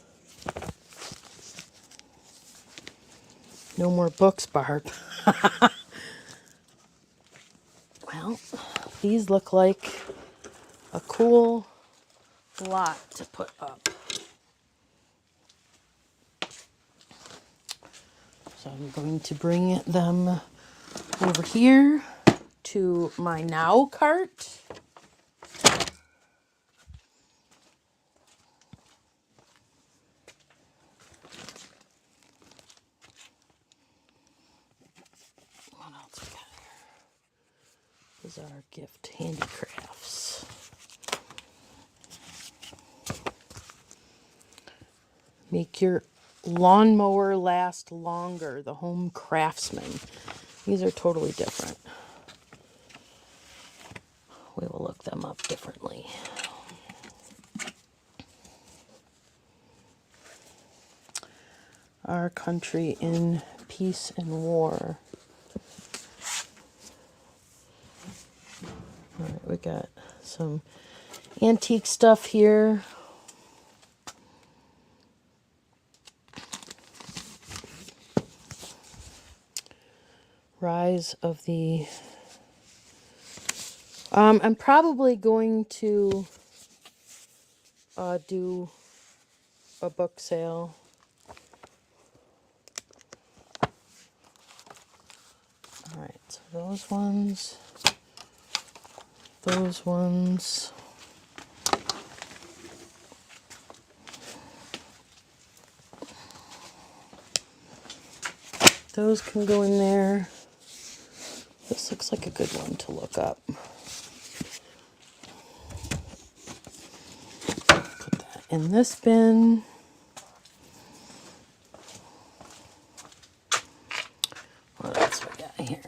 No more books, Barb. Well, these look like a cool lot to put up. So I'm going to bring them over here to my now cart. What else we got here? These are our gift handicrafts. Make your lawnmower last longer. The Home Craftsman. These are totally different. We will look them up differently. Our Country in Peace and War. All right, we got some antique stuff here. Rise of the... I'm probably going to do a book sale. All right, so those ones, those ones. Those can go in there. This looks like a good one to look up. Put that in this bin. What else we got here?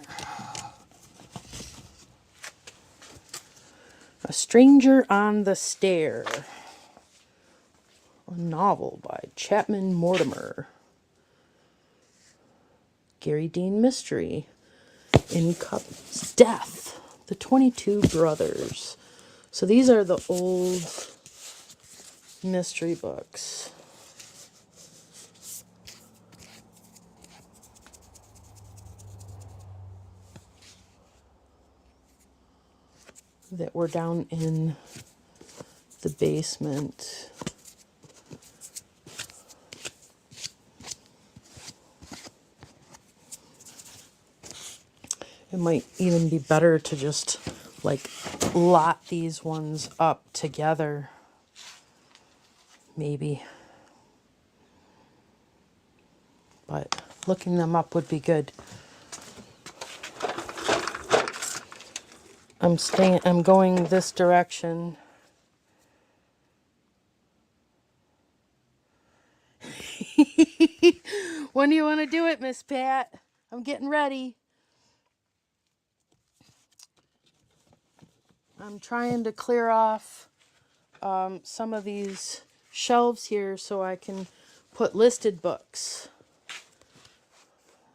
A Stranger on the Stair. A novel by Chapman Mortimer. Gary Dean Mystery. In Cup's Death. The 22 Brothers. So these are the old mystery books. that were down in the basement. It might even be better to just like lot these ones up together. Maybe. But looking them up would be good. I'm going this direction. When do you want to do it, Miss Pat? I'm getting ready. I'm trying to clear off some of these shelves here so I can put listed books.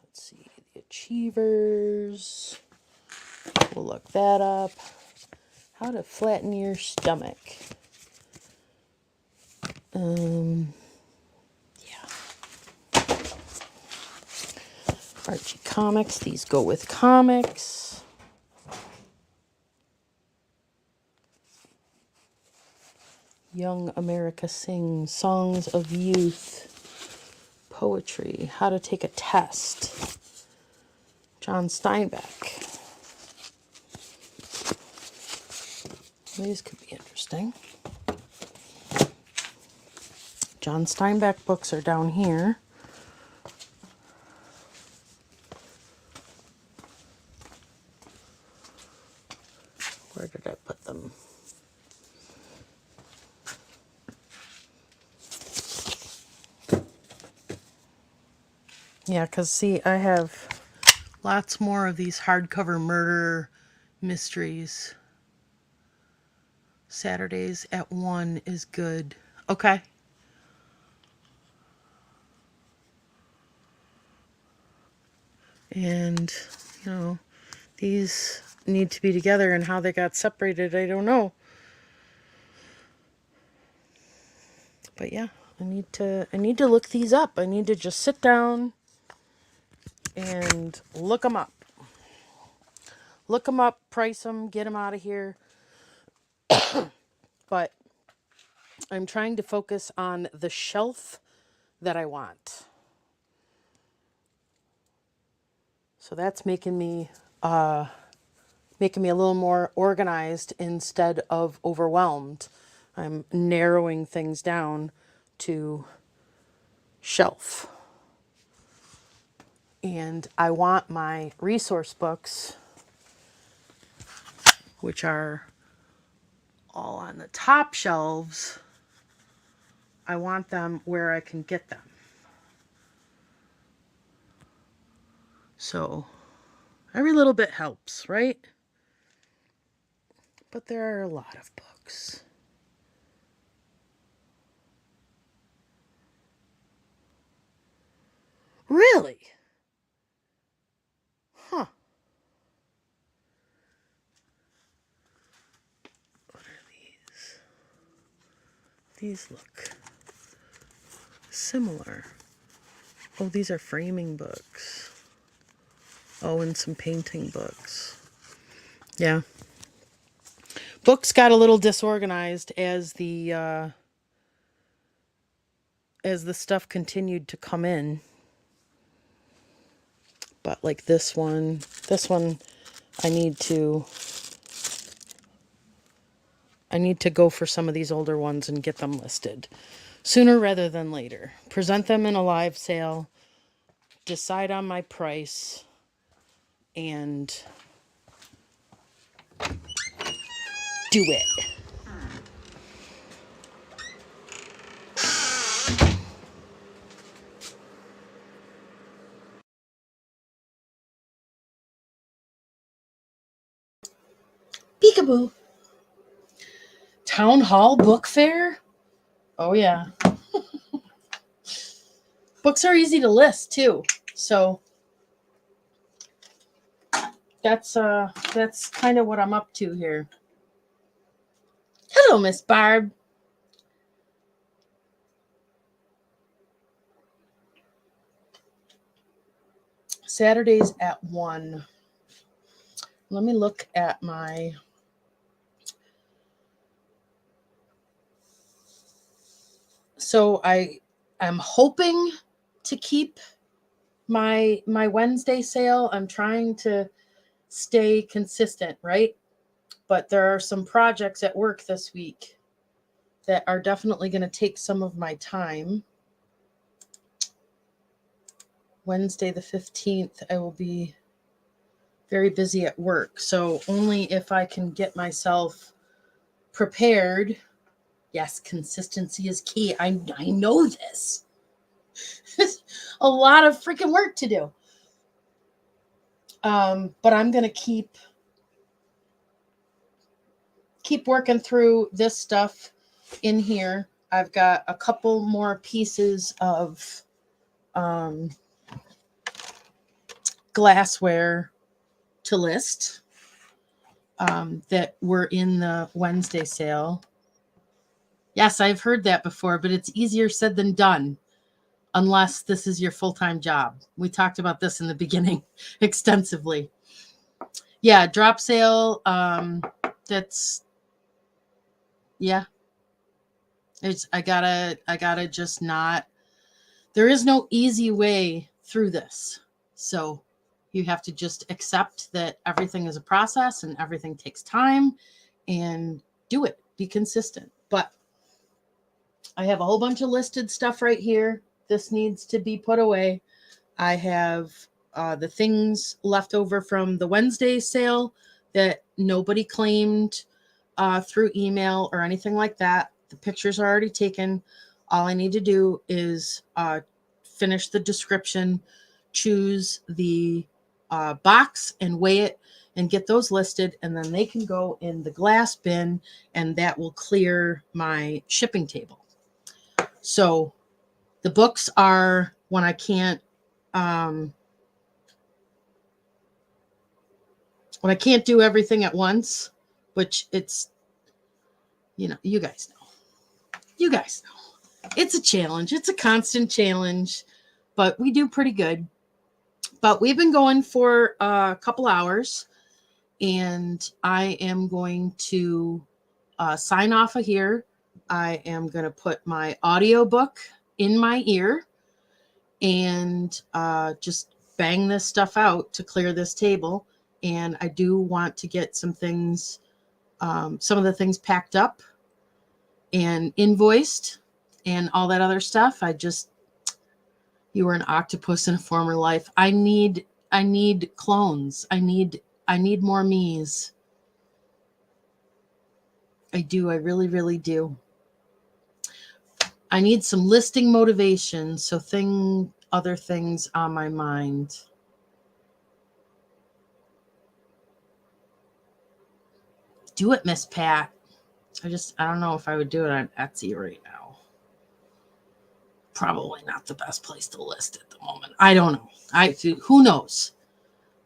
Let's see, the Achievers. We'll look that up. How to flatten your stomach. Yeah. Archie Comics. These go with comics. Young America Sings. Songs of Youth. Poetry. How to Take a Test. John Steinbeck. These could be interesting. John Steinbeck books are down here. Where did I put them? Yeah, because see, I have lots more of these hardcover murder mysteries. Saturdays at 1 is good. Okay. And, you know, these need to be together, and how they got separated, I don't know. But yeah, I need to look these up. I need to just sit down and look them up. Look them up, price them, get them out of here. But I'm trying to focus on the shelf that I want. So that's making me a little more organized instead of overwhelmed. I'm narrowing things down to shelf. And I want my resource books, which are all on the top shelves, I want them where I can get them. So every little bit helps, right? But there are a lot of books. Really? Huh. What are these? These look similar. Oh, these are framing books. Oh, and some painting books. Yeah. Books got a little disorganized as the stuff continued to come in. But like this one, I need to go for some of these older ones and get them listed sooner rather than later. Present them in a live sale, decide on my price, and do it. Peekaboo. Town Hall Book Fair? Oh yeah. Books are easy to list too. So that's kind of what I'm up to here. Hello, Miss Barb. Saturdays at 1. Let me look at my So I'm hoping to keep my Wednesday sale. I'm trying to stay consistent, right? But there are some projects at work this week that are definitely going to take some of my time. Wednesday the 15th, I will be very busy at work. So only if I can get myself prepared. Yes, consistency is key. I know this. It's a lot of freaking work to do. But I'm going to keep working through this stuff in here. I've got a couple more pieces of glassware to list that were in the Wednesday sale. Yes, I've heard that before, but it's easier said than done unless this is your full-time job. We talked about this in the beginning extensively. Yeah, drop sale. That's, yeah. I gotta just not, there is no easy way through this. So you have to just accept that everything is a process and everything takes time, and do it. Be consistent. But I have a whole bunch of listed stuff right here. This needs to be put away. I have the things left over from the Wednesday sale that nobody claimed through email or anything like that. The pictures are already taken. All I need to do is finish the description, choose the box and weigh it and get those listed, and then they can go in the glass bin, and that will clear my shipping table. So the books are when I can't do everything at once, which it's, you guys know. It's a challenge. It's a constant challenge, but we do pretty good. But we've been going for a couple hours, and I am going to sign off of here. I am going to put my audiobook in my ear and just bang this stuff out to clear this table. And I do want to get some things, some of the things packed up and invoiced and all that other stuff. You were an octopus in a former life. I need clones. I need more me's. I do. I really, really do. I need some listing motivation. So other things on my mind. Do it, Miss Pat. I don't know if I would do it on Etsy right now. Probably not the best place to list at the moment. I don't know. Who knows?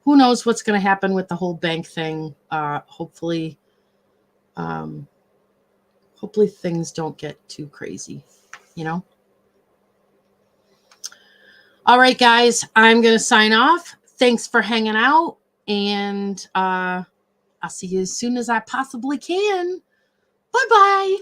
Who knows what's going to happen with the whole bank thing? Hopefully things don't get too crazy, All right, guys, I'm going to sign off. Thanks for hanging out, and I'll see you as soon as I possibly can. Bye-bye.